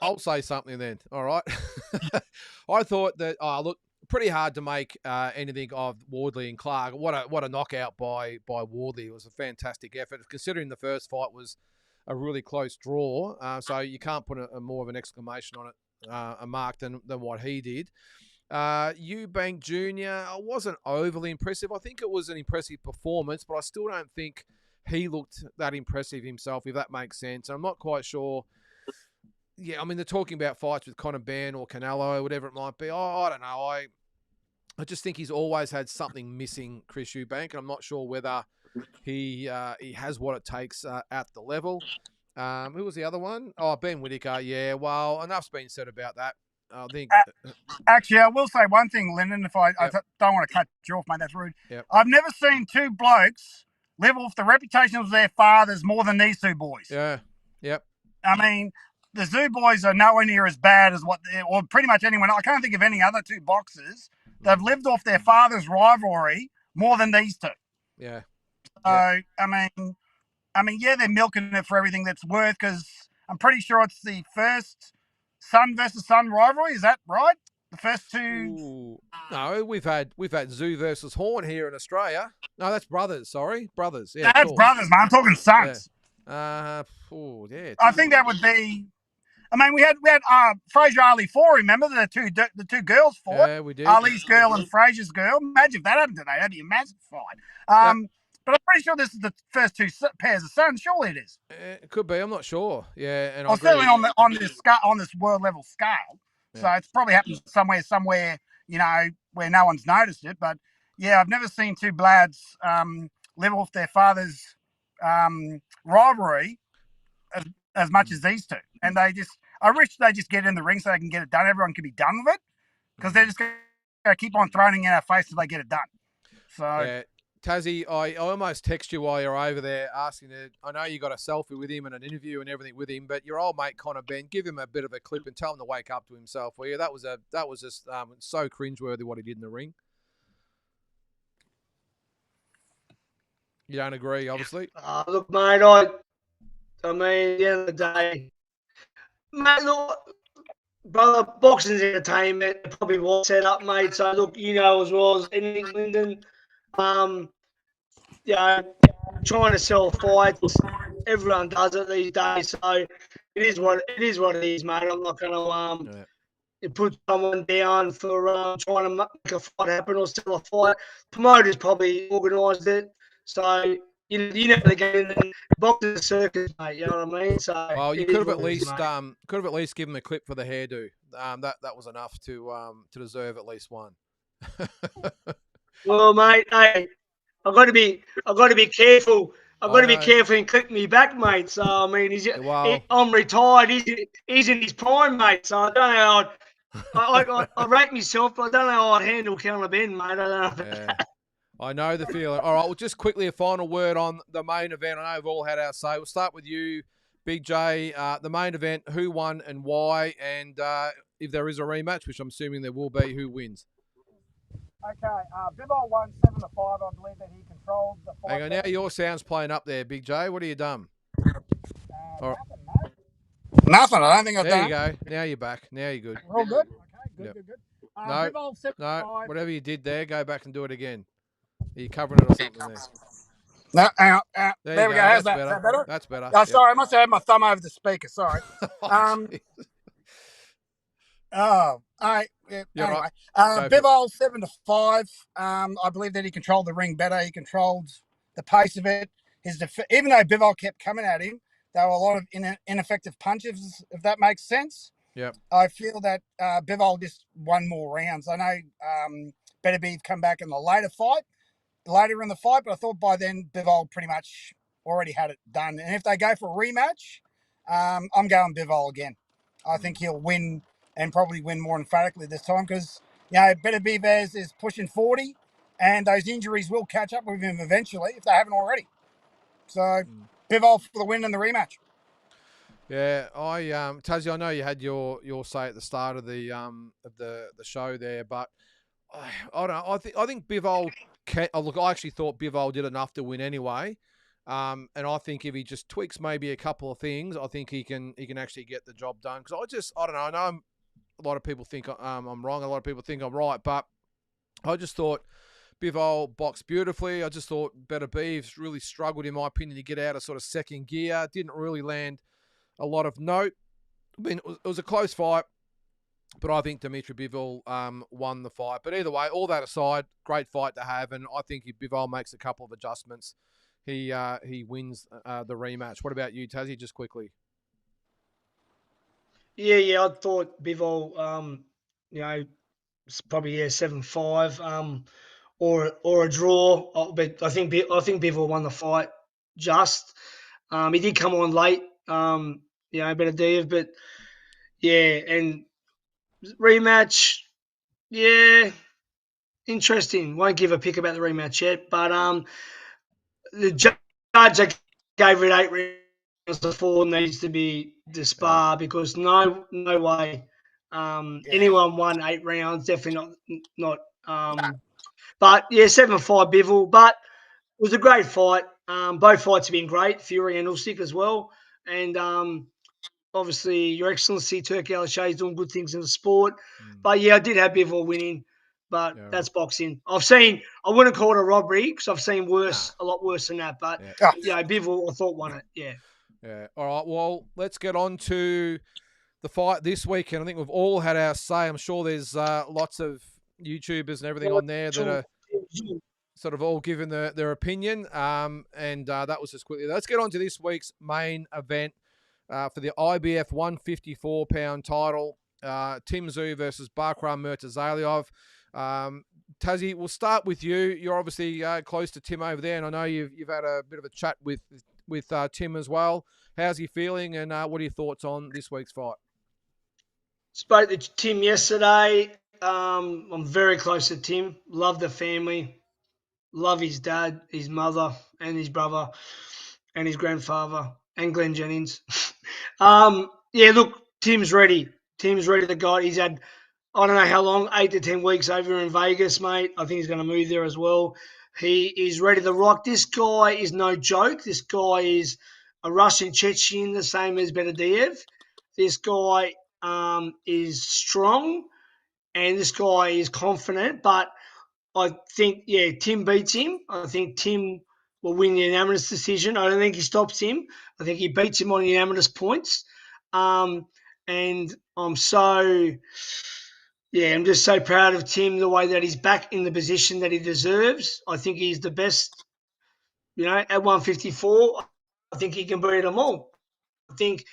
I'll say something then. All right. I thought that, pretty hard to make anything of Wardley and Clark. What a knockout by Wardley. It was a fantastic effort, considering the first fight was a really close draw. So you can't put a more of an exclamation on it, a mark than what he did. Eubank Jr. wasn't overly impressive. I think it was an impressive performance, but I still don't think he looked that impressive himself, if that makes sense. I'm not quite sure. Yeah, they're talking about fights with Conor Ben or Canelo, whatever it might be. I don't know. I just think he's always had something missing, Chris Eubank, and I'm not sure whether he has what it takes at the level. Who was the other one? Oh, Ben Whittaker. Yeah, well, enough's been said about that. I think. Actually, I will say one thing, Lyndon, if I don't want to cut you off, mate, that's rude. Yep. I've never seen two blokes live off the reputation of their fathers more than these two boys. Yeah, yep. The Zoo boys are nowhere near as bad as or pretty much anyone. I can't think of any other two boxers that have lived off their father's rivalry more than these two. Yeah. So, they're milking it for everything that's worth, because I'm pretty sure it's the first son versus son rivalry. Is that right? The first two. Ooh. No, we've had Zoo versus Horn here in Australia. No, that's brothers. Sorry, brothers. Yeah, that's brothers, man. I'm talking sons. Yeah. I think that would be. I mean, we had Fraser Ali 4. Remember the two girls fought? Yeah, we did. Ali's girl and Fraser's girl. Imagine if that happened today. That'd be a massive fight. But I'm pretty sure this is the first two pairs of sons. Surely it is. It could be. I'm not sure. Yeah, and or certainly on this world level scale. Yeah. So it's probably happened somewhere, where no one's noticed it. But yeah, I've never seen two Blads live off their father's rivalry as much as these two. And I wish they just get in the ring so they can get it done. Everyone can be done with it, because they're just going to keep on throwing it in our face till they get it done. So. Yeah. Tazzy, I almost text you while you're over there asking I know you got a selfie with him and an interview and everything with him, but your old mate Connor Ben, give him a bit of a clip and tell him to wake up to himself. Well, yeah, that was just so cringeworthy what he did in the ring. You don't agree, obviously? Look, mate, I mean, at the end of the day, mate, look, brother, boxing's entertainment. It probably was set up, mate. So look, as well as anything, Lyndon. Trying to sell fights, everyone does it these days. So it is what it is, mate. I'm not going to put someone down for trying to make a fight happen or sell a fight. Promoters probably organised it. So you know the game. Boxing the circus, mate. You know what I mean? So well, you could have at least given him a clip for the hairdo. That was enough to deserve at least one. Well, mate, hey, I've got to be careful. I've got to be careful and click me back, mate. So I mean, I'm retired. He's in his prime, mate. So I don't know how I rate myself, but I don't know how I'd handle Callum Ben, mate. I don't know. Yeah. I know the feeling. All right, well, just quickly a final word on the main event. I know we've all had our say. We'll start with you, Big J. The main event, who won and why, and if there is a rematch, which I'm assuming there will be, who wins? Okay, Bivol won 7-5. I believe that he controlled the fight. Hang on, now your sound's playing up there, Big J. What have you done? Nothing. I don't think I've done. There you go. Now you're back. Now you're good. We're all good? Okay, Yep. good. No, Bivol 7-5. Whatever you did there, go back and do it again. Are you covering it or something there? No, hang on. There we go. How's that? Is that better? That's better. Oh, sorry. I must have had my thumb over the speaker. Sorry. All right. Yeah, anyway, right. Bivol 7-5. I believe that he controlled the ring better. He controlled the pace of it. Even though Bivol kept coming at him, there were a lot of ineffective punches, if that makes sense. Yep. I feel that Bivol just won more rounds. I know Beterbiev come back in the later in the fight, but I thought by then Bivol pretty much already had it done. And if they go for a rematch, I'm going Bivol again. I think he'll win. And probably win more emphatically this time, because Beterbiev is pushing 40, and those injuries will catch up with him eventually if they haven't already. So Bivol for the win and the rematch. Yeah, Tazzy, I know you had your say at the start of the show there, but I don't know. I think Bivol look. I actually thought Bivol did enough to win anyway. And I think if he just tweaks maybe a couple of things, I think he can actually get the job done. Because I don't know. I know a lot of people think I'm wrong. A lot of people think I'm right. But I just thought Bivol boxed beautifully. I just thought Beterbiev's really struggled, in my opinion, to get out of sort of second gear. Didn't really land a lot of note. I mean, it was a close fight, but I think Dmitry Bivol won the fight. But either way, all that aside, great fight to have. And I think if Bivol makes a couple of adjustments, he wins the rematch. What about you, Tazzy, just quickly? Yeah, I thought Bivol, it's probably 7-5, or a draw. But I think Bivol won the fight. Just, he did come on late, Beterbiev, but yeah, and rematch, yeah, interesting. Won't give a pick about the rematch yet, but the judge that gave it 8 rounds to 4 needs to be disbarred, because no way anyone won 8 rounds. Definitely not. But yeah, 7-5 Bivol. But it was a great fight. Both fights have been great, Fury and Usyk as well. And obviously, Your Excellency Turki Al-Sheh is doing good things in the sport. But yeah, I did have Bivol winning. But that's boxing. I wouldn't call it a robbery, because I've seen a lot worse than that. But Bivol, I thought, won it. Yeah. Yeah. All right. Well, let's get on to the fight this weekend. I think we've all had our say. I'm sure there's lots of YouTubers and everything on there that are sort of all giving their opinion. And that was just quickly. Let's get on to this week's main event for the IBF 154-pound title. Tim Tszyu versus Bakhram Murtazaliev. Tazzy, we'll start with you. You're obviously close to Tim over there, and I know you've had a bit of a chat with Tim as well. How's he feeling, and what are your thoughts on this week's fight? Spoke to Tim yesterday. I'm very close to Tim. Love the family. Love his dad, his mother, and his brother, and his grandfather, and Glenn Jennings. Yeah, look, Tim's ready. Tim's ready to go. He's had, I don't know how long, 8 to 10 weeks over in Vegas, mate. I think he's going to move there as well. He is ready to rock. This guy is no joke. This guy is a Russian Chechen, the same as Beterbiev. This guy is strong, and this guy is confident, but I think, yeah, Tim beats him. I think Tim will win the unanimous decision. I don't think he stops him. I think he beats him on unanimous points. And I'm just so proud of Tim, the way that he's back in the position that he deserves. I think he's the best, at 154. I think he can beat them all. I think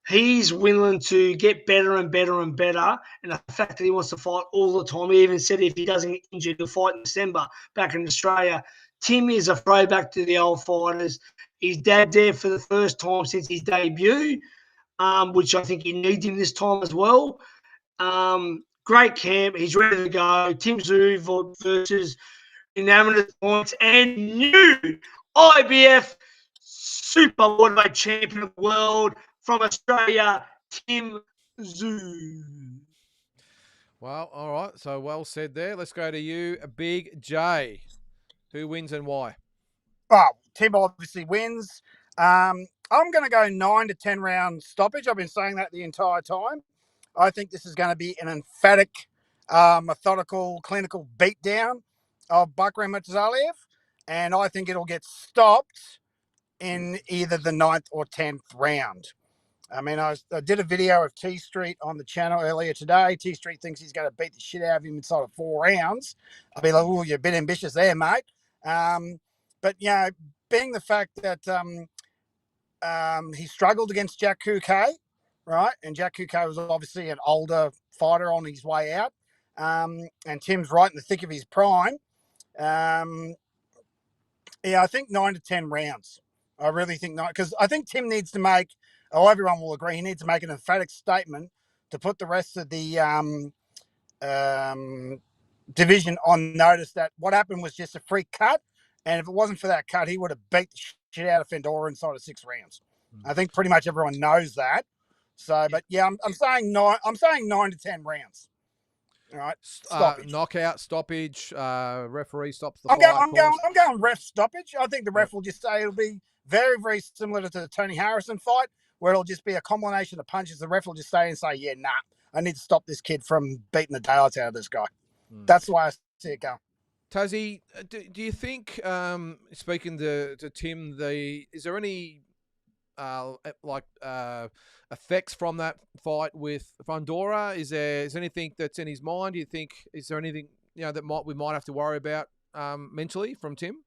he's willing to get better and better and better. And the fact that he wants to fight all the time, he even said if he doesn't get injured, he'll fight in December back in Australia. Tim is a throwback to the old fighters. His dad there for the first time since his debut, which I think he needs him this time as well. Great camp. He's ready to go. Tim Tszyu versus unanimous points and new IBF super welterweight champion of the world from Australia, Tim Tszyu. Well, all right. So well said there. Let's go to you, Big J. Who wins and why? Oh, Tim obviously wins. I'm going to go 9 to 10 round stoppage. I've been saying that the entire time. I think this is going to be an emphatic, methodical, clinical beatdown of Bakhram Murtazaliev, and I think it'll get stopped in either the 9th or 10th round. I mean, I did a video of T Street on the channel earlier today. T Street thinks he's going to beat the shit out of him inside of 4 rounds. I'll be like, oh, you're a bit ambitious there, mate. But, being the fact that he struggled against Jack Kukai, right? And Jack Kukai was obviously an older fighter on his way out. And Tim's right in the thick of his prime. I think 9 to 10 rounds. I really think not, because I think Tim needs to make, everyone will agree, he needs to make an emphatic statement to put the rest of the division on notice that what happened was just a free cut. And if it wasn't for that cut, he would have beat the shit out of Fendora inside of 6 rounds. I think pretty much everyone knows that. So, but yeah, I'm saying 9 to 10 rounds. All right, stoppage. Knockout, stoppage, referee stops the fight. I'm going ref stoppage. I think the ref will just say it'll be very, very similar to the Tony Harrison fight, where it'll just be a combination of punches. The ref will just say, yeah, nah, I need to stop this kid from beating the daylights out of this guy. That's the way I see it going. Tazzy, do you think, speaking to Tim, is there any effects from that fight with Fandora? Is there anything that's in his mind? Do you think, is there anything that we might have to worry about mentally from Tim?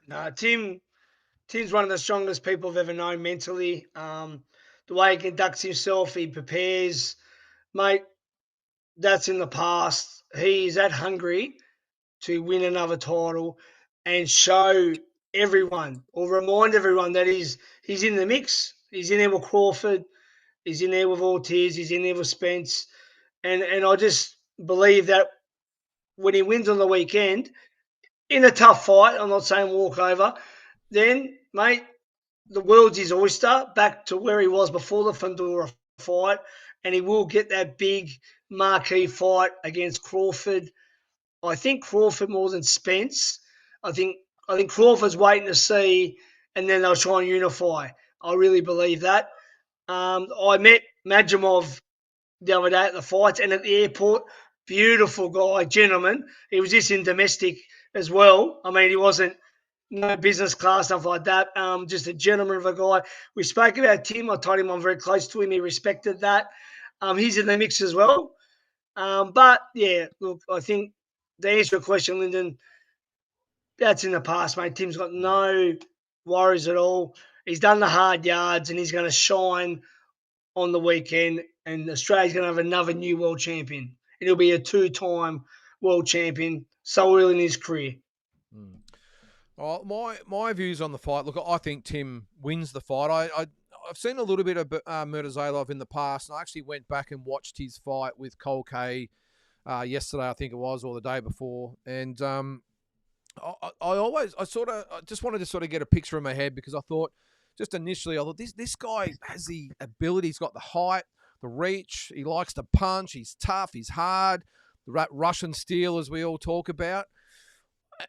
No, Tim's one of the strongest people I've ever known mentally. The way he conducts himself, he prepares, mate. That's in the past. He is that hungry to win another title and show everyone or remind everyone that he's in the mix. He's in there with Crawford. He's in there with Ortiz. He's in there with Spence. And I just believe that when he wins on the weekend, in a tough fight, I'm not saying walkover, then, mate, the world's his oyster, back to where he was before the Fandora fight, and he will get that big marquee fight against Crawford. I think Crawford more than Spence. I think Crawford's waiting to see, and then they'll try and unify. I really believe that. I met Majimov the other day at the fights and at the airport. Beautiful guy, gentleman. He was just in domestic as well. I mean, he wasn't no business class, stuff like that. Just a gentleman of a guy. We spoke about Tim. I told him I'm very close to him. He respected that. He's in the mix as well. But yeah, look, I think to answer your question, Lyndon, that's in the past, mate. Tim's got no worries at all. He's done the hard yards and he's going to shine on the weekend. And Australia's going to have another new world champion. And he'll be a 2-time world champion so early in his career. Mm. Well, my views on the fight. Look, I think Tim wins the fight. I've seen a little bit of Murtazaliev in the past, and I actually went back and watched his fight with Cole K yesterday, I think it was, or the day before. And I just wanted to sort of get a picture in my head because I thought, just initially, I thought this guy has the ability. He's got the height, the reach. He likes to punch. He's tough. He's hard. The Russian steel, as we all talk about.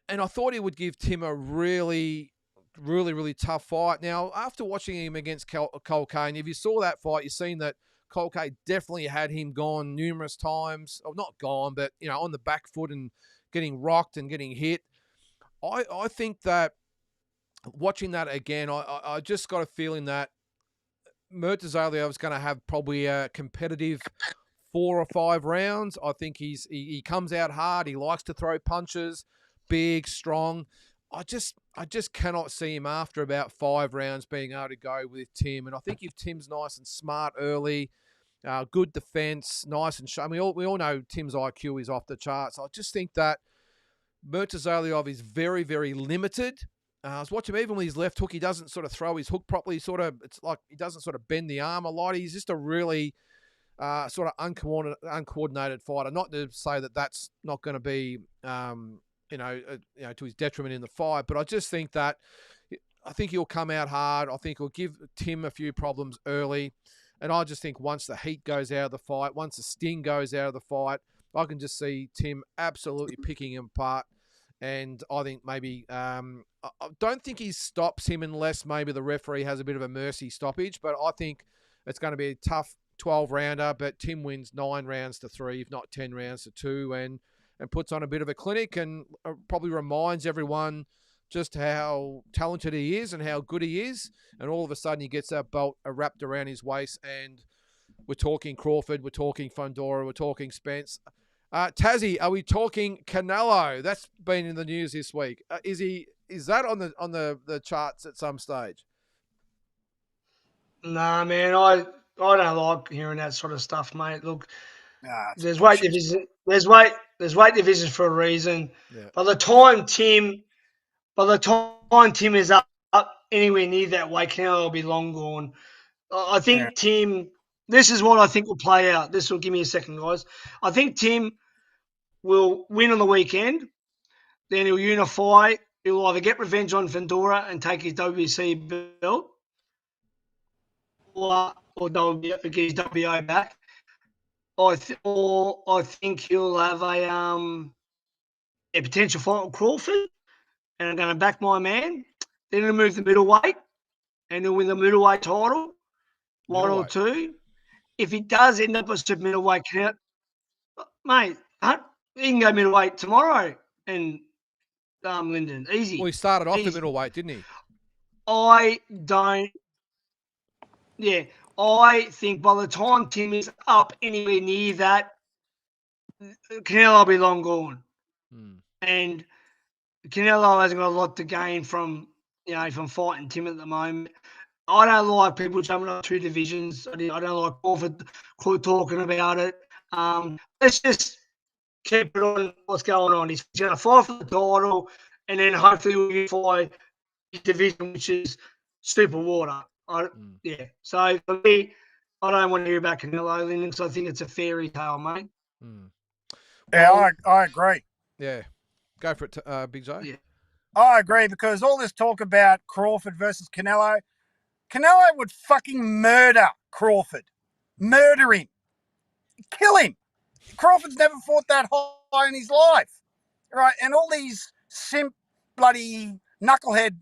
And I thought he would give Tim a really, really, really tough fight. Now, after watching him against Cole K, and if you saw that fight, you've seen that Cole K definitely had him gone numerous times. Or not gone, but, on the back foot and getting rocked and getting hit. I think that watching that again, I just got a feeling that Murtazaliev is going to have probably a competitive 4 or 5 rounds. I think he comes out hard. He likes to throw punches, big, strong. I just cannot see him after about 5 rounds being able to go with Tim. And I think if Tim's nice and smart early, good defense, nice and sharp. We all know Tim's IQ is off the charts. I just think that Murtazaliev is very, very limited. I was watching him, even with his left hook, he doesn't sort of throw his hook properly. It's like he doesn't sort of bend the arm a lot. He's just a really sort of uncoordinated fighter. Not to say that that's not going to be, to his detriment in the fight, but I just think that I think he'll come out hard. I think he'll give Tim a few problems early, and I just think once the heat goes out of the fight, once the sting goes out of the fight, I can just see Tim absolutely picking him apart. And I think maybe I don't think he stops him unless maybe the referee has a bit of a mercy stoppage. But I think it's going to be a tough 12-rounder. But Tim wins 9 rounds to 3, if not 10 rounds to 2, and puts on a bit of a clinic and probably reminds everyone just how talented he is and how good he is. And all of a sudden he gets that belt wrapped around his waist. And we're talking Crawford, we're talking Fundora, we're talking Spence. Tazzy, are we talking Canelo? That's been in the news this week. Is that on the charts at some stage? Nah, man, I don't like hearing that sort of stuff, mate. Look, there's weight division. There's weight divisions for a reason. Yeah. By the time Tim is up anywhere near that weight, Canelo will be long gone. I think Tim. This is what I think will play out. This will give me a second, guys. I think Tim will win on the weekend. Then he'll unify. He'll either get revenge on Fundora and take his WBC belt, or get his WBO back. I think he'll have a potential fight with Crawford, and I'm going to back my man. Then he'll move the middleweight, and he'll win the middleweight title, one or two. If he does end up as a middleweight, mate, he can go middleweight tomorrow, and Lyndon, easy. Well, he started off the middleweight, didn't he? I think by the time Tim is up anywhere near that, Canelo will be long gone. And Canelo hasn't got a lot to gain from fighting Tim at the moment. I don't like people jumping up 2 divisions. I don't like Crawford talking about it. Let's just keep it on what's going on. He's going to fight for the title, and then hopefully we'll unify his division, which is super water. So for me, I don't want to hear about Canelo, Lyndon, because I think it's a fairy tale, mate. Yeah, I agree. Yeah. Go for it, Big J. Yeah. I agree, because all this talk about Crawford versus Canelo would fucking murder Crawford. Murder him. Kill him. Crawford's never fought that high in his life. Right? And all these simp bloody knucklehead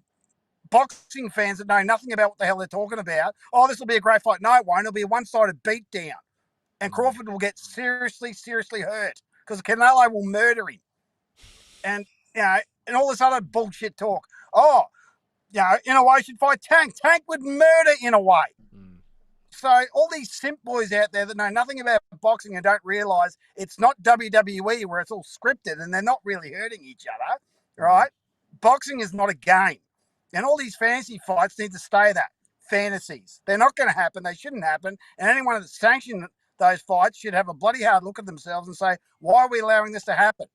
boxing fans that know nothing about what the hell they're talking about. Oh, this will be a great fight. No, it won't. It'll be a one-sided beatdown. And Crawford will get seriously, seriously hurt because Canelo will murder him. And, and all this other bullshit talk. Oh, Inouye should fight Tank. Tank would murder Inouye. So all these simp boys out there that know nothing about boxing and don't realise it's not WWE where it's all scripted and they're not really hurting each other, right? Boxing is not a game. And all these fantasy fights need to stay that. Fantasies. They're not going to happen. They shouldn't happen. And anyone that sanctions those fights should have a bloody hard look at themselves and say, why are we allowing this to happen?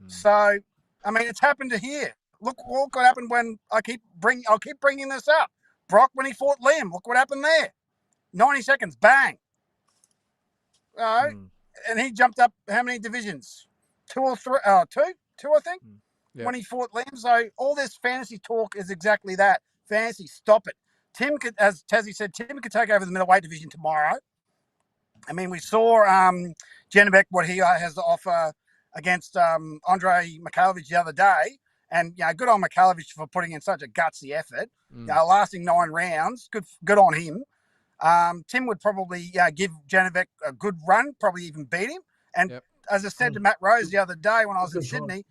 So, I mean, it's happened to here. Look what happened when I'll keep bringing this up. Brock, when he fought Liam, look what happened there. 90 seconds, bang. And he jumped up how many divisions? Two, I think, when he fought Liam. So all this fantasy talk is exactly that. Fantasy, stop it. Tim could, as Tazzy said, Tim could take over the middleweight division tomorrow. I mean, we saw Janibek, what he has to offer against Andrei Mikhailovich the other day. And, good on Mikhailovich for putting in such a gutsy effort. Lasting 9 rounds. Good on him. Tim would probably give Janibek a good run, probably even beat him. And as I said to Matt Rose the other day when I was in Sydney,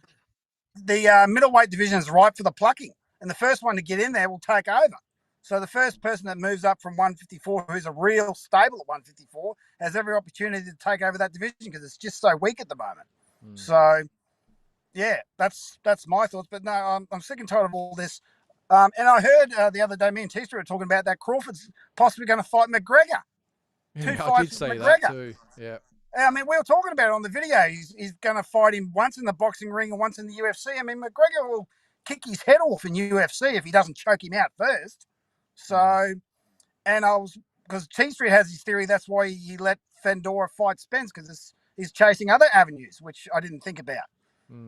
the middleweight division is ripe for the plucking. And the first one to get in there will take over. So the first person that moves up from 154, who's a real stable at 154, has every opportunity to take over that division because it's just so weak at the moment. So, yeah, that's my thoughts. But no, I'm sick and tired of all this. And I heard the other day, me and Tszyu were talking about that Crawford's possibly going to fight McGregor. I did see that too. Yeah. I mean, we were talking about it on the video. He's going to fight him once in the boxing ring and once in the UFC. I mean, McGregor will kick his head off in UFC if he doesn't choke him out first. So, because Tszyu has his theory, that's why he let Fandora fight Spence, because he's chasing other avenues, which I didn't think about.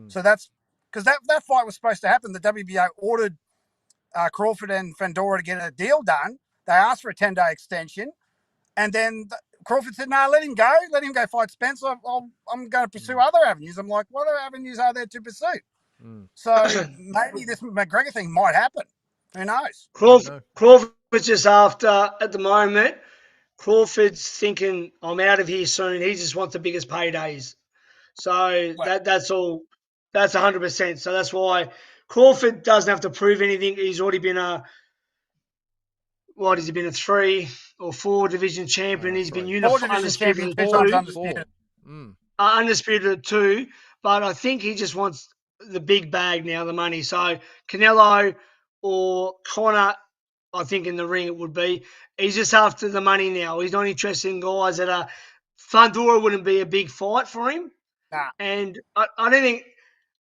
So that's because that fight was supposed to happen. The WBO ordered Crawford and Fandora to get a deal done. They asked for a 10-day extension, and then Crawford said, "No, let him go fight Spence. I'm going to pursue other avenues." I'm like, what other avenues are there to pursue? So maybe this McGregor thing might happen. Who knows? Crawford's just after, at the moment, Crawford's thinking, I'm out of here soon. He just wants the biggest paydays. So that's all. That's 100%. So that's why Crawford doesn't have to prove anything. He's already been a 3 or 4 division champion. He's been undisputed at 2. Undisputed at 2. But I think he just wants the big bag now, the money. So Canelo or Conor, I think in the ring it would be. He's just after the money now. He's not interested in guys that are. Fandora wouldn't be a big fight for him. Nah. And I don't think,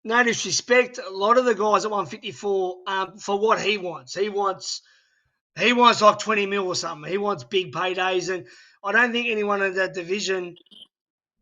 no disrespect, a lot of the guys at 154, for what he wants. He wants like 20 mil or something. He wants big paydays. And I don't think anyone in that division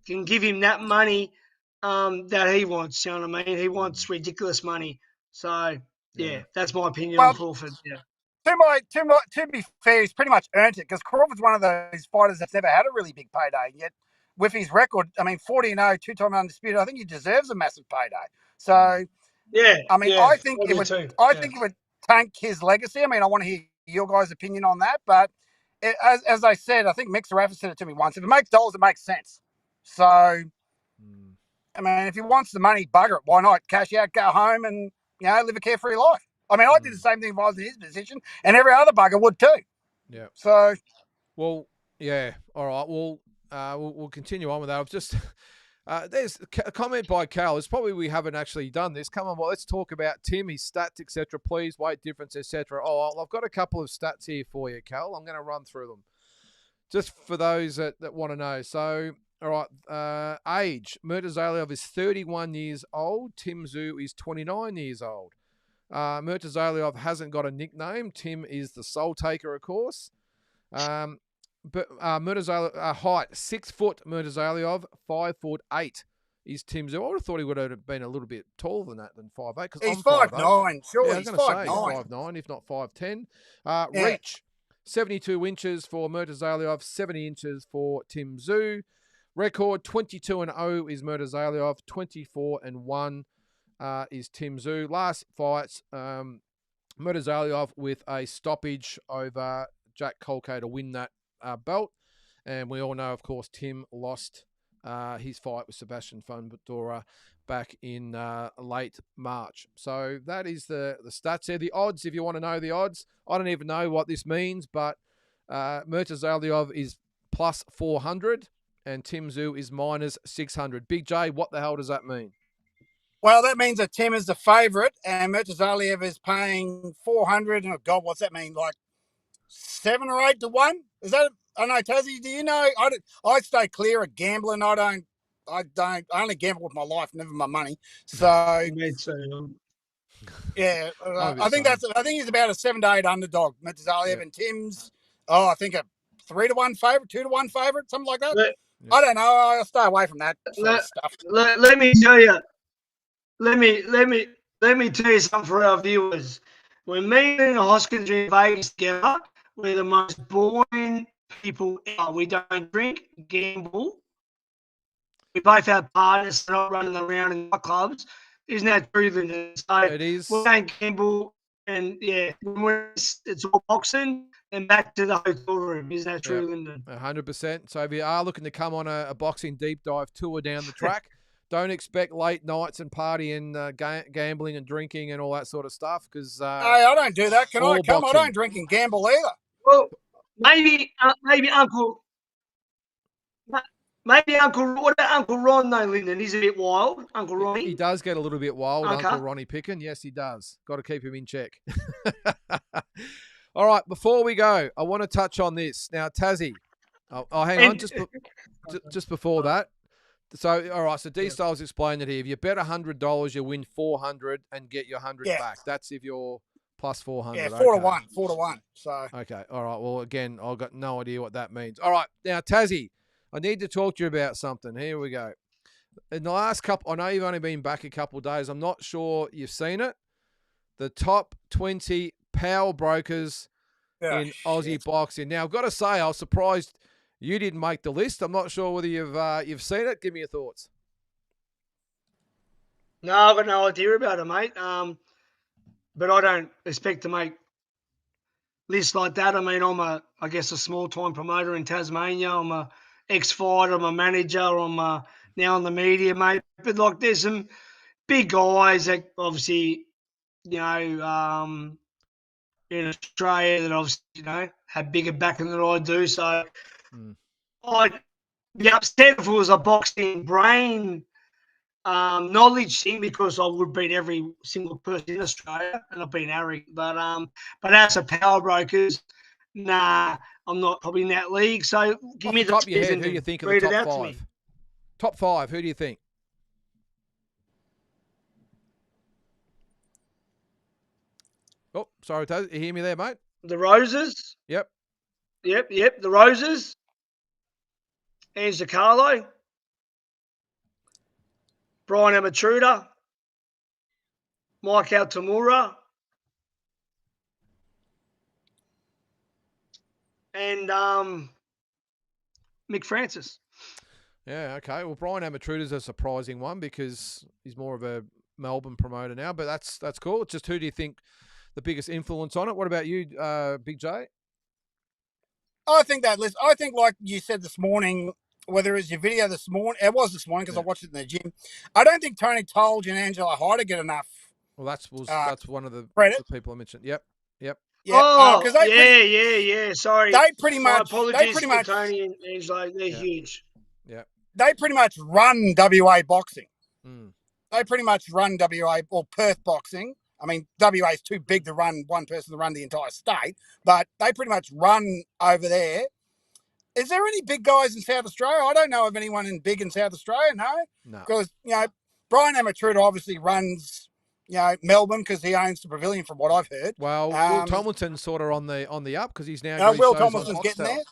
can give him that money that he wants. You know what I mean? He wants ridiculous money. So, yeah, that's my opinion on Crawford. Yeah. To be fair, he's pretty much earned it because Crawford's one of those fighters that's never had a really big payday. Yet, with his record, 40-0, 2-time undisputed, I think he deserves a massive payday. So, I think it would tank his legacy. I mean, I want to hear your guys' opinion on that. But as I said, I think Mick Rafa said it to me once. If it makes dollars, it makes sense. So, I mean, if he wants the money, bugger it. Why not? Cash out, go home, and live a carefree life. I mean, I did the same thing if I was in his position, and every other bugger would too. Yeah. So. Well, yeah. All right. Well, we'll continue on with that. I've just there's a comment by Cal. It's probably we haven't actually done this. Come on, well, let's talk about Tim, his stats, etc. Please, weight difference, etc. Oh, I've got a couple of stats here for you, Cal. I'm going to run through them just for those that want to know. So, all right, age. Murtazaliev is 31 years old. Tim Tszyu is 29 years old. Murtazaliev hasn't got a nickname. Tim is the soul taker, of course. But Murtazaliev, height, 6 foot. Murtazaliev, 5'8" is Tim Tszyu. I would have thought he would have been a little bit taller than that, than 5'8". He's 5'9". Sure, he's 5'9". 5'9", if not 5'10". Reach, 72 inches for Murtazaliev, 70 inches for Tim Tszyu. Record, 22-0 is Murtazaliev, 24-1 is Tim Tszyu. Last fights, Murtazaliev with a stoppage over Jack Colkay to win that belt. And we all know, of course, Tim lost his fight with Sebastian Fandora back in late March. So that is the stats there. The odds, if you want to know the odds, I don't even know what this means, but Murtazaliev is plus 400 and Tszyu is minus 600. Big J, what the hell does that mean? Well, that means that Tim is the favourite and Murtazaliev is paying 400. Oh, God, what's that mean? Like 7 or 8 to 1? Is that? I know, Tassie, do you know? I stay clear of gambling. I only gamble with my life, never my money. So, yeah, I think he's about a 7 to 8 underdog, Murtazaliev, and Tim's, I think a 3 to 1 favourite, 2 to 1 favourite, something like that. I don't know. I'll stay away from that sort of stuff. Let me tell you. Let me tell you something for our viewers. When me and Hoskins are in Vegas together, we're the most boring people ever. We don't drink, gamble. We both have partners, not running around in nightclubs. Isn't that true, Lyndon? So it is. We don't gamble, and it's all boxing and back to the hotel room. Isn't that true, Lyndon? 100%. So if you are looking to come on a boxing deep dive tour down the track, don't expect late nights and partying, gambling and drinking and all that sort of stuff. Because hey, I don't do that. Can I come? Boxing. I don't drink and gamble either. Well, maybe Uncle. Maybe what about Uncle Ron though, Lyndon? He's a bit wild, Uncle Ronnie. He does get a little bit wild, okay. Uncle Ronnie Picken. Yes, he does. Got to keep him in check. All right, before we go, I want to touch on this. Now, Tassie, hang on, just before that. So, all right, so D-Styles explained it here. If you bet $100, you win $400 and get your 100 back. That's if you're plus 400. Yeah, 4 to 1. So. Okay, all right. Well, again, I've got no idea what that means. All right, now, Tassie, I need to talk to you about something. Here we go. In the last couple, I know you've only been back a couple of days. I'm not sure you've seen it. The top 20 power brokers in Aussie boxing. Now, I've got to say, I was surprised you didn't make the list. I'm not sure whether you've seen it. Give me your thoughts. No, I've got no idea about it, mate. But I don't expect to make lists like that. I mean, I'm a small-time promoter in Tasmania. I'm a ex-fighter. I'm a manager. I'm now in the media, mate. But, like, there's some big guys that obviously, in Australia that obviously, have bigger backing than I do. So I'd be upset if it was a boxing brain knowledge thing because I would beat every single person in Australia and I've been arrogant. But as a power brokers, nah, I'm not probably in that league. So give me the top of your head, who do you think of the top 5? Top 5, who do you think? Oh, sorry, you hear me there, mate? The Roses. Yep. The Roses. Ange Carlo. Brian Amatruda. Mike Altamura. And Mick Francis. Yeah, okay. Well, Brian Amatruda's a surprising one because he's more of a Melbourne promoter now, but that's cool. It's just who do you think the biggest influence on it? What about you, Big J? I think like you said this morning, whether it was your video this morning, it was this morning because I watched it in the gym. I don't think Tony Tolge and Angela Hyder get enough. Well, that's one of the people I mentioned. Yep. Yeah. Sorry. They pretty much. Tony and Angela. They're huge. Yeah. They pretty much run WA boxing. Mm. They pretty much run WA or Perth boxing. I mean, WA is too big to run one person to run the entire state, but they pretty much run over there. Is there any big guys in South Australia? I don't know of anyone big in South Australia, no. Because, Brian Amatruda obviously runs, Melbourne because he owns the Pavilion from what I've heard. Well, Will Tomlinson's sort of on the up because he's now Will Tomlinson's getting there.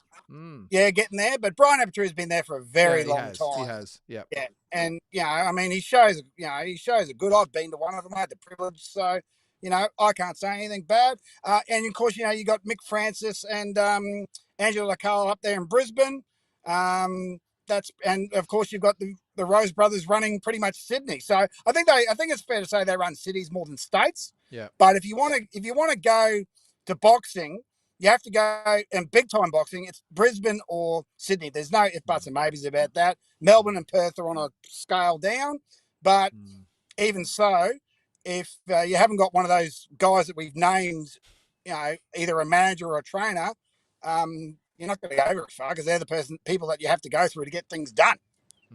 Yeah, getting there. But Brian Amatruda's been there for a very long time. He has, yeah. And, he shows a good. I've been to one of them. I had the privilege. So, I can't say anything bad. And, of course, you got Mick Francis and Angela Carl up there in Brisbane. And, of course, you've got the Rose brothers running pretty much Sydney. So I think it's fair to say they run cities more than states. Yeah. But if you want to go to boxing, you have to go in big time boxing. It's Brisbane or Sydney. There's no ifs, buts, and maybes about that. Melbourne and Perth are on a scale down, But even so, if you haven't got one of those guys that we've named, either a manager or a trainer, you're not going to go very far because they're the people that you have to go through to get things done.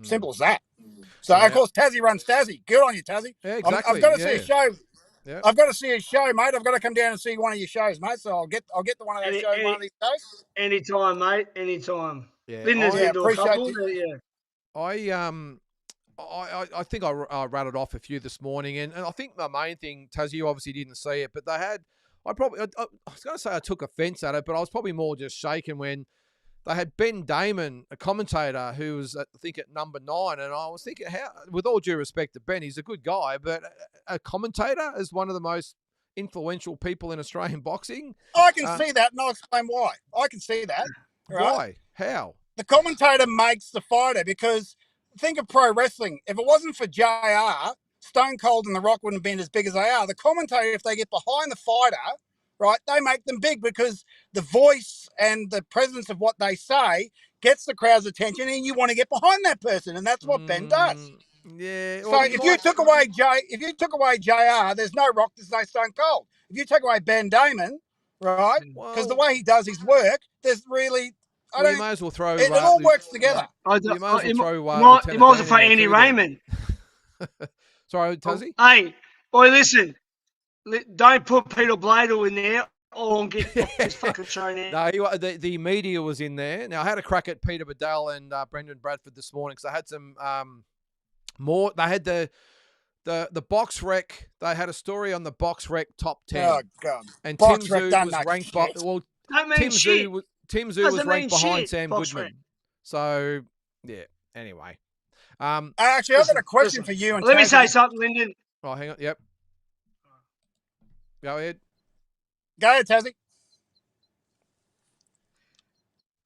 Simple as that. So, of course, Tassie runs Tassie. Good on you, Tassie. Yeah, exactly. I've got to see a show. Yeah. I've got to see a show, mate. I've got to come down and see one of your shows, mate. So I'll get to one of those shows one of these days. Anytime, mate. Anytime. Yeah, Lyndon's been to a couple. I think I rattled off a few this morning, and I think the main thing, Taz, you obviously didn't see it, but they had. I was going to say I took offence at it, but I was probably more just shaken when they had Ben Damon, a commentator, who was, I think, at number 9, and I was thinking, how, with all due respect to Ben, he's a good guy, but a commentator is one of the most influential people in Australian boxing. I can see that, and I'll explain why. I can see that. Right? Why? How? The commentator makes the fighter, because think of pro wrestling. If it wasn't for JR, Stone Cold and The Rock wouldn't have been as big as they are. The commentator, if they get behind the fighter, right, they make them big because the voice and the presence of what they say gets the crowd's attention, and you want to get behind that person, and that's what Ben does. Yeah. So if you took away JR, there's no Rock, there's no Stone Cold. If you take away Ben Damon, right, because the way he does his work, there's really. You may as well throw. It all works together. You might as well throw. You might as well throw Andy Raymond. Sorry, Tuzzy. Hey, boy, listen. Don't put Peter Bladel in there, or I'll get this fucking show now. No, the media was in there. Now I had a crack at Peter Bedell and Brendan Bradford this morning because I had some more. They had the box rec. They had a story on the box rec top 10. Oh God! And box Tim Tszyu was ranked. Tim Tszyu was ranked behind Sam Goodman. So yeah. Anyway. Actually, I've got a question for you. And let me say something, Lyndon. Oh, hang on. Yep. Go ahead. Go ahead, Tassie.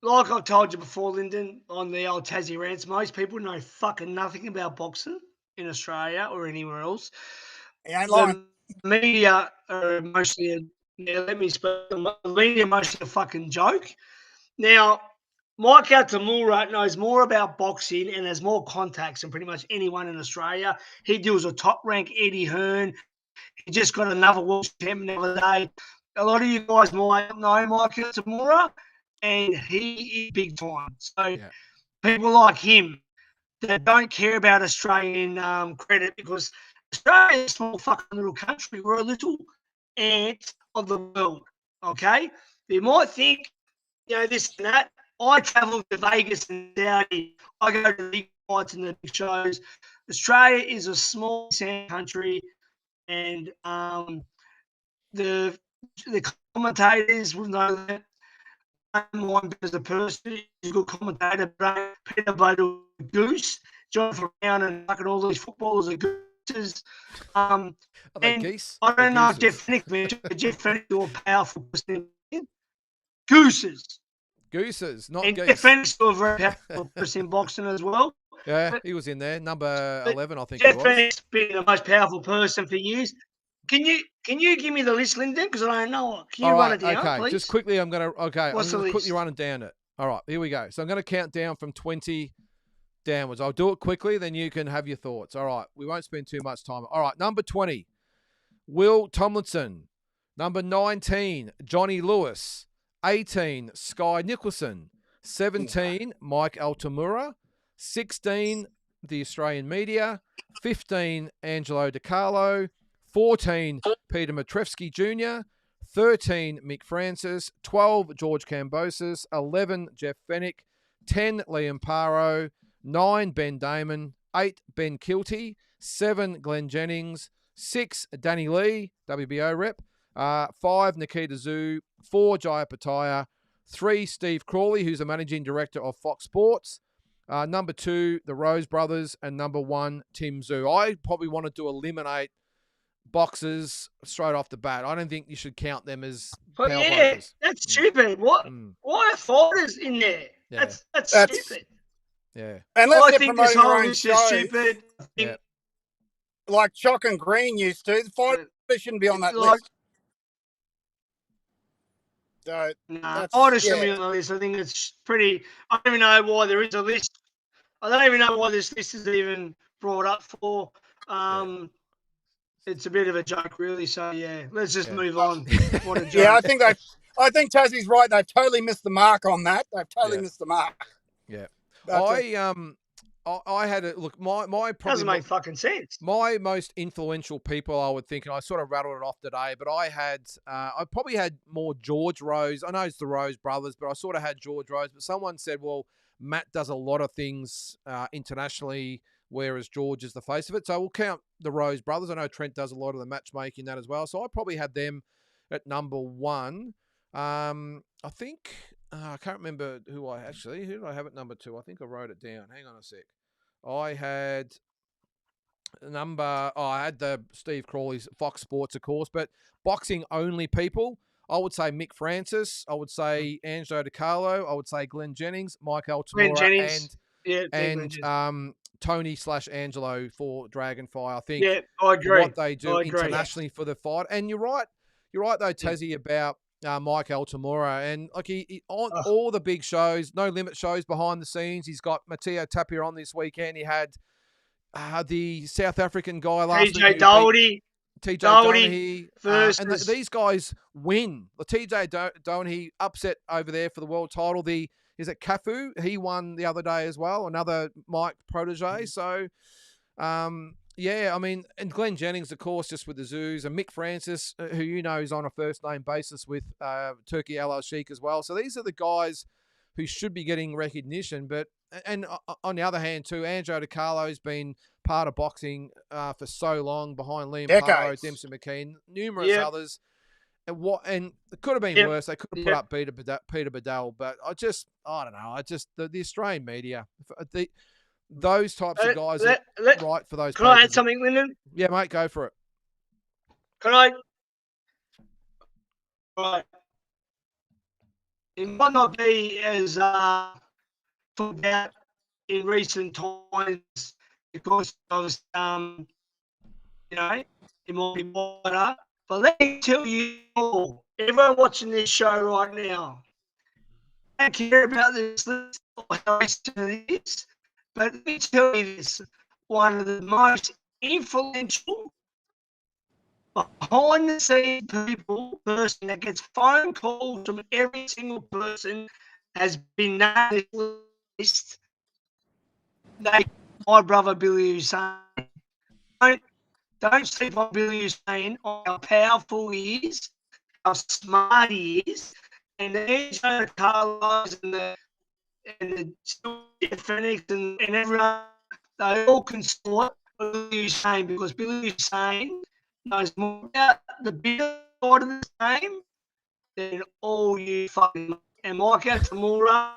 Like I've told you before, Lyndon, on the old Tassie rants, most people know fucking nothing about boxing in Australia or anywhere else. The media are mostly let me speak. The media mostly a fucking joke. Now, Mike Altamura knows more about boxing and has more contacts than pretty much anyone in Australia. He deals with top-rank Eddie Hearn. He just got another world champion the other day. A lot of you guys might know Mike Altamura, and he is big time. So people like him that don't care about Australian credit, because Australia is a small fucking little country. We're a little ant of the world, okay? You might think, this and that. I travel to Vegas and Saudi. I go to the big fights and the big shows. Australia is a small sand country, and the commentators will know that. I don't mind as a person. He's a good commentator, but Peter Bladel Goose, Jonathan Brown, and fucking all these footballers are gooses. Are they geese? I don't know if Jeff Fennick do a powerful person. Gooses. Gooses, not and geese. Jeff Fennick's still a very powerful person in boxing as well. Yeah, he was in there, number 11, I think. Jeff Fennick's been the most powerful person for years. Can you give me the list, Lyndon? Because I don't know. Can you run it down, please? Just quickly, I'm going to quickly run it down. All right, here we go. So I'm going to count down from 20 downwards. I'll do it quickly, then you can have your thoughts. All right, we won't spend too much time. All right, number 20, Will Tomlinson. Number 19, Johnny Lewis. 18, Sky Nicholson. 17, Mike Altamura. 16, the Australian media. 15, Angelo DiCarlo. 14, Peter Matrevsky Jr. 13, Mick Francis. 12, George Kambosos. 11, Jeff Fennick. 10, Liam Paro. 9, Ben Damon. 8, Ben Kilty. 7, Glenn Jennings. 6, Danny Lee, WBO rep. 5, Nikita Tszyu. 4, Jai Opetaia. 3, Steve Crawley, who's the managing director of Fox Sports. Number 2, the Rose Brothers. And number 1, Tim Tszyu. I probably wanted to eliminate boxers straight off the bat. I don't think you should count them as power boxers. That's stupid. What? Why are fighters in there? Yeah. That's stupid. Yeah. Unless I think this whole list is stupid. Like Chock and Green used to. The fighters shouldn't be on that list. So, fighters shouldn't be on the list. I think it's pretty. I don't even know why there is a list. I don't even know why this list is even brought up for. It's a bit of a joke, really. So yeah, let's just move on. What a joke. Yeah, I think Tassie's right. They've totally missed the mark on that. They've totally missed the mark. Yeah. But, I had a look. My probably doesn't make fucking sense. My most influential people, I would think, and I sort of rattled it off today. But I probably had more George Rose. I know it's the Rose brothers, but I sort of had George Rose. But someone said, well, Matt does a lot of things internationally, whereas George is the face of it. So we'll count the Rose brothers. I know Trent does a lot of the matchmaking that as well. So I probably had them at number one. I think. I can't remember who did I have at number two? I think I wrote it down. Hang on a sec. I had I had the Steve Crawley's Fox Sports, of course, but boxing only people. I would say Mick Francis. I would say Angelo DiCarlo. I would say Glenn Jennings, Mike Altamura, and Tony/Angelo for Dragonfire. I think I agree. What they do internationally for the fight. And you're right though, Tassie, about Mike Altamura, and like he on all the big shows, No Limit shows behind the scenes. He's got Matteo Tapia on this weekend. He had the South African guy last week. TJ Doherty and these guys win. The TJ Doherty upset over there for the world title. Is it Cafu? He won the other day as well. Another Mike protege. So. Yeah, I mean, and Glenn Jennings, of course, just with the Zoos, and Mick Francis, who you know is on a first-name basis with Turkey Al-Sheikh as well. So these are the guys who should be getting recognition. And on the other hand, too, Angelo DiCarlo's been part of boxing for so long, behind Liam Paro, Dempsey McKean, numerous others. And it could have been worse. They could have put up Peter Bedell, but I don't know. The Australian media, those types of guys are right for those. Can I add something, Lyndon? Yeah, mate, go for it. Can I? Right. It might not be as talked about in recent times because of it might be wider. But let me tell you all, everyone watching this show right now, I don't care about this list or how it is. But let me tell you this, one of the most influential behind-the-scenes person that gets phone calls from every single person has been named this list. My brother Billy Hussein. Don't sleep on Billy Hussein, on how powerful he is, how smart he is, and the Angelo Carlos and the Phoenix and everyone, they all consort with Billy Hussein because Billy Hussein knows more about the bigger side of the game than all you fucking. And Mike Altamura,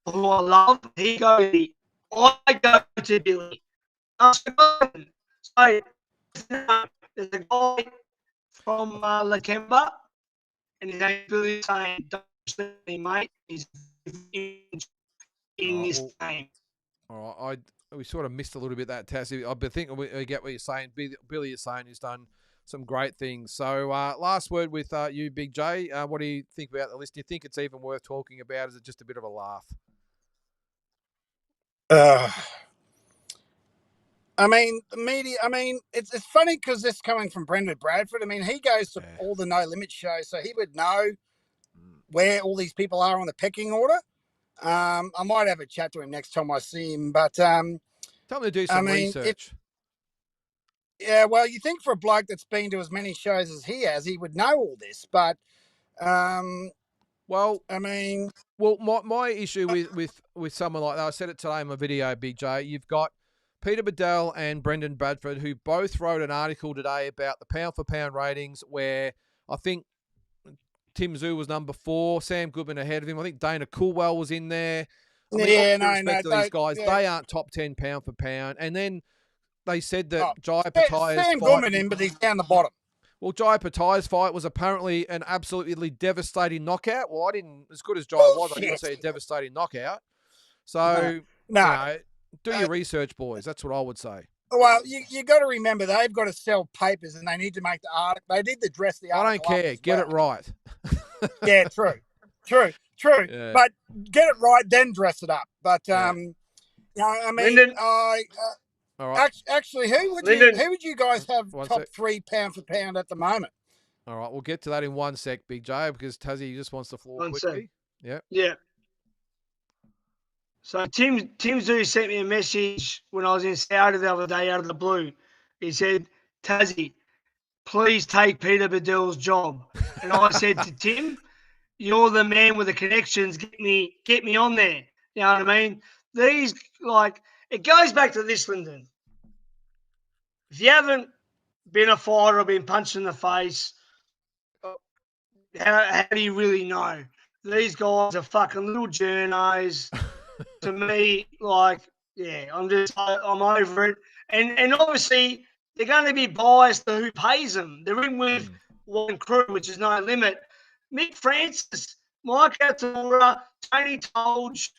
who I love, I go to Billy. So there's a guy from Lakemba, and his name is Billy Hussein. Don't sleep, mate. He's in this game. All right, we sort of missed a little bit that, Tassie. I think we get what you're saying. Billy is saying he's done some great things. So last word with you, Big J. What do you think about the list? Do you think it's even worth talking about? Is it just a bit of a laugh? I mean, the media. I mean, it's funny because this coming from Brendan Bradford. I mean, he goes to all the No Limit shows, so he would know where all these people are on the pecking order. I might have a chat to him next time I see him, but tell him to do some research. Yeah, well, you think for a bloke that's been to as many shows as he has, he would know all this, but my issue with someone like that, I said it today in my video, Big J. You've got Peter Bedell and Brendan Bradford, who both wrote an article today about the pound-for-pound ratings, where I think Tim Tszyu was number 4, Sam Goodman ahead of him. I think Dana Coolwell was in there. These guys, they aren't top 10 pound for pound. And then they said that Jai Patai's Sam Goodman in, but he's down the bottom. Well, Jai Patai's fight was apparently an absolutely devastating knockout. Well, I didn't, as good as Jai was, I didn't see a devastating knockout. So, do your research, boys. That's what I would say. Well, you got to remember, they've got to sell papers and they need to make the article. They need to dress the article. I don't care. Get it right. Yeah, true. Yeah. But get it right, then dress it up. But, I mean, All right. Actually, who would you guys have top 3 pound for pound at the moment? All right, we'll get to that in 1 sec, Big J, because Taszyu just wants the floor quickly. Yeah. So Tim Tszyu sent me a message when I was in Saudi the other day out of the blue. He said, Taszyu, please take Peter Bedell's job. And I said to Tim, you're the man with the connections. Get me on there. You know what I mean? These, like, it goes back to this, Lyndon. If you haven't been a fighter or been punched in the face, how do you really know? These guys are fucking little journos. To me, like, yeah, I'm over it. And obviously, they're going to be biased to who pays them. They're in with one crew, which is No Limit. Mick Francis, Mike Atamura, Tony Tolge,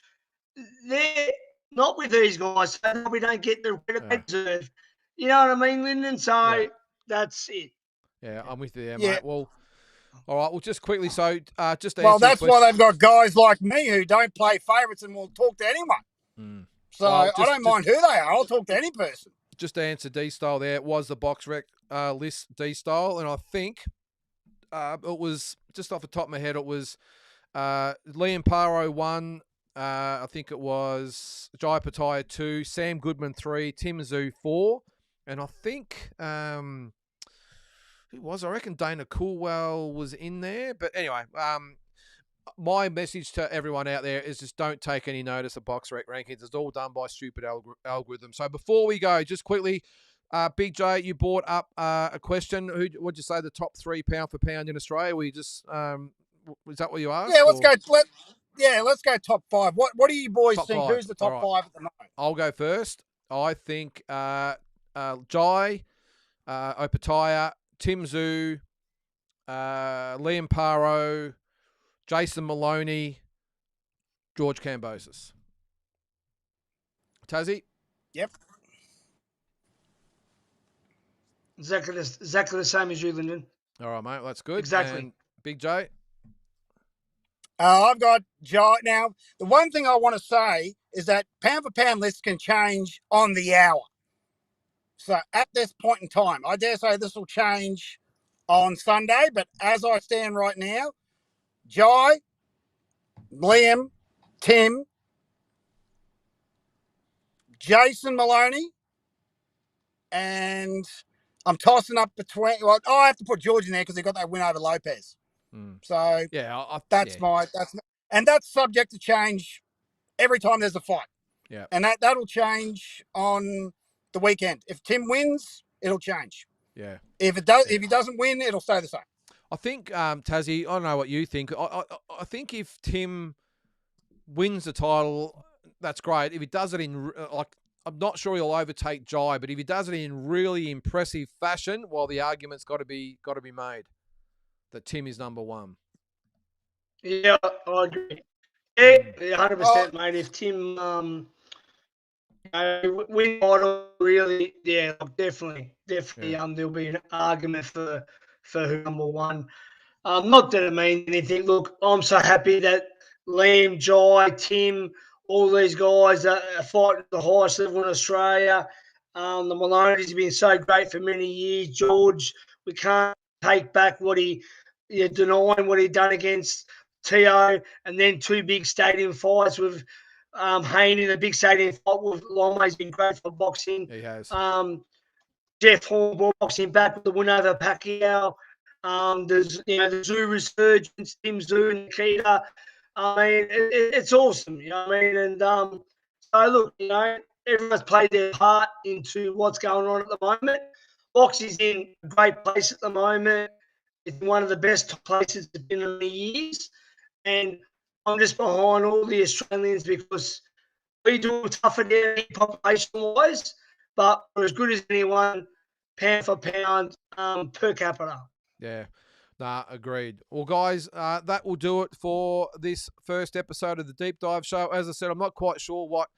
they're not with these guys, so we don't get the credit they deserve. You know what I mean, Lyndon? So that's it. Yeah, I'm with you there, mate. Well, all right, well, just quickly, so just to well, answer that's why they've got guys like me who don't play favourites and will talk to anyone. So I don't mind who they are. I'll talk to any person. Just to answer D-Style there, it was the box rec list D-Style, and I think it was, just off the top of my head, it was Liam Paro 1, I think it was Jai Opetaia 2, Sam Goodman 3, Tim Tszyu 4, and I think... who was? I reckon Dana Coolwell was in there. But anyway, my message to everyone out there is just don't take any notice of box rec rankings. It's all done by stupid algorithms. So before we go, just quickly, Big J, you brought up a question. What'd you say the top 3 pound for pound in Australia? Were you just was that what you asked? Yeah, let's go top 5. What do you boys think? 5. Who's the top 5 at the moment? I'll go first. I think Jai, Opetaia, Tim Tszyu, Liam Paro, Jason Maloney, George Kambosos. Taszyu? Yep. Exactly the same as you, Lyndon. All right, mate. That's good. Exactly. And Big J? I've got Jai. Now, the one thing I want to say is that pound for pound lists can change on the hour. So at this point in time, I dare say this will change on Sunday, but as I stand right now, Jai, Liam, Tim, Jason Maloney, and I'm tossing up between. Well, I have to put George in there because he got that win over Lopez. So yeah, that's subject to change every time there's a fight. Yeah, and that'll change on the weekend. If Tim wins, it'll change. Yeah. If he doesn't win, it'll stay the same. I think Taszyu, I don't know what you think. I think if Tim wins the title, that's great. If he does it in I'm not sure he'll overtake Jai, but if he does it in really impressive fashion, well, the argument's got to be made that Tim is number 1. Yeah, I agree. Yeah, 100%, mate. If Tim win title, really, yeah, definitely, there'll be an argument for who number 1. Not that it means anything. Look, I'm so happy that Liam, Jai, Tim, all these guys are fighting at the highest level in Australia. The Maloney's have been so great for many years. George, we can't take back denying what he'd done against Tszyu, and then 2 big stadium fights with Hayne in a big stadium fight with Longmay's been great for boxing. He has. Jeff Horn boxing back with the win over Pacquiao. There's the Tszyu resurgence, Tim Tszyu and Nikita. I mean, it's awesome, you know what I mean? And so look, everyone's played their part into what's going on at the moment. Boxing's in a great place at the moment. It's one of the best places it's been in many years. And I'm just behind all the Australians because we do tougher down population-wise, but we're as good as anyone pound for pound per capita. Yeah. Nah, agreed. Well, guys, that will do it for this first episode of the Deep Dive Show. As I said, I'm not quite sure what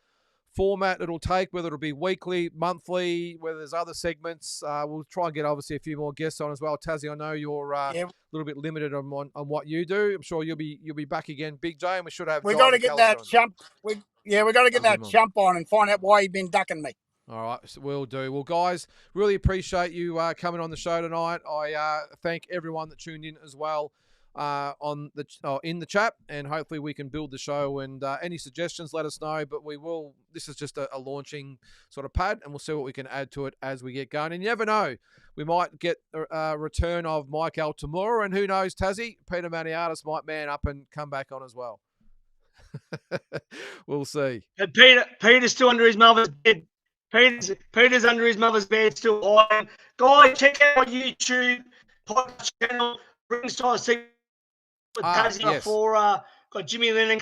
format it'll take, whether it'll be weekly, monthly, whether there's other segments. We'll try and get, obviously, a few more guests on as well. Taszyu, I know you're a little bit limited on what you do. I'm sure you'll be back again, Big J, and we should have. We got to get that chump. We got to get that chump on and find out why you've been ducking me. All right, so we'll do. Well, guys, really appreciate you coming on the show tonight. I thank everyone that tuned in as well in the chat, and hopefully we can build the show. And any suggestions, let us know. But we will. This is just a launching sort of pad, and we'll see what we can add to it as we get going. And you never know, we might get a return of Mike Altamura, and who knows, Tazzy, Peter Maniatis might man up and come back on as well. We'll see. And Peter's still under his mother's bed. Peter's under his mother's bed still hiding. Guys, check out my YouTube podcast channel, Ringside Seat with Tassie for got Jimmy Lennon,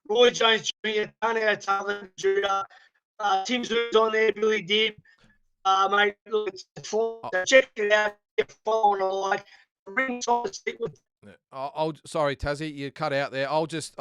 Roy Jones Jr., Tony Judah, Tim Zoo's on there, Billy Dibb. Mate, look, check it out. Follow and like Ringside Seat with. Sorry, Tazzy, you cut out there. I'll just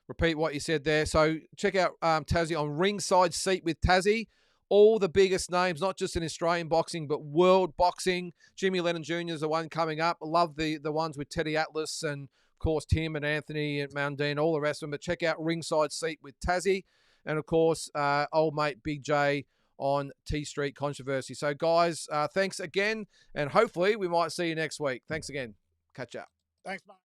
repeat what you said there. So check out Tazzy on Ringside Seat with Tazzy. All the biggest names, not just in Australian boxing, but world boxing. Jimmy Lennon Jr. is the one coming up. I love the ones with Teddy Atlas and, of course, Tim and Anthony and Moundine, all the rest of them. But check out Ringside Seat with Tazzy. And, of course, old mate Big J on T Street Controversy. So, guys, thanks again. And hopefully we might see you next week. Thanks again. Catch up. Thanks, mate.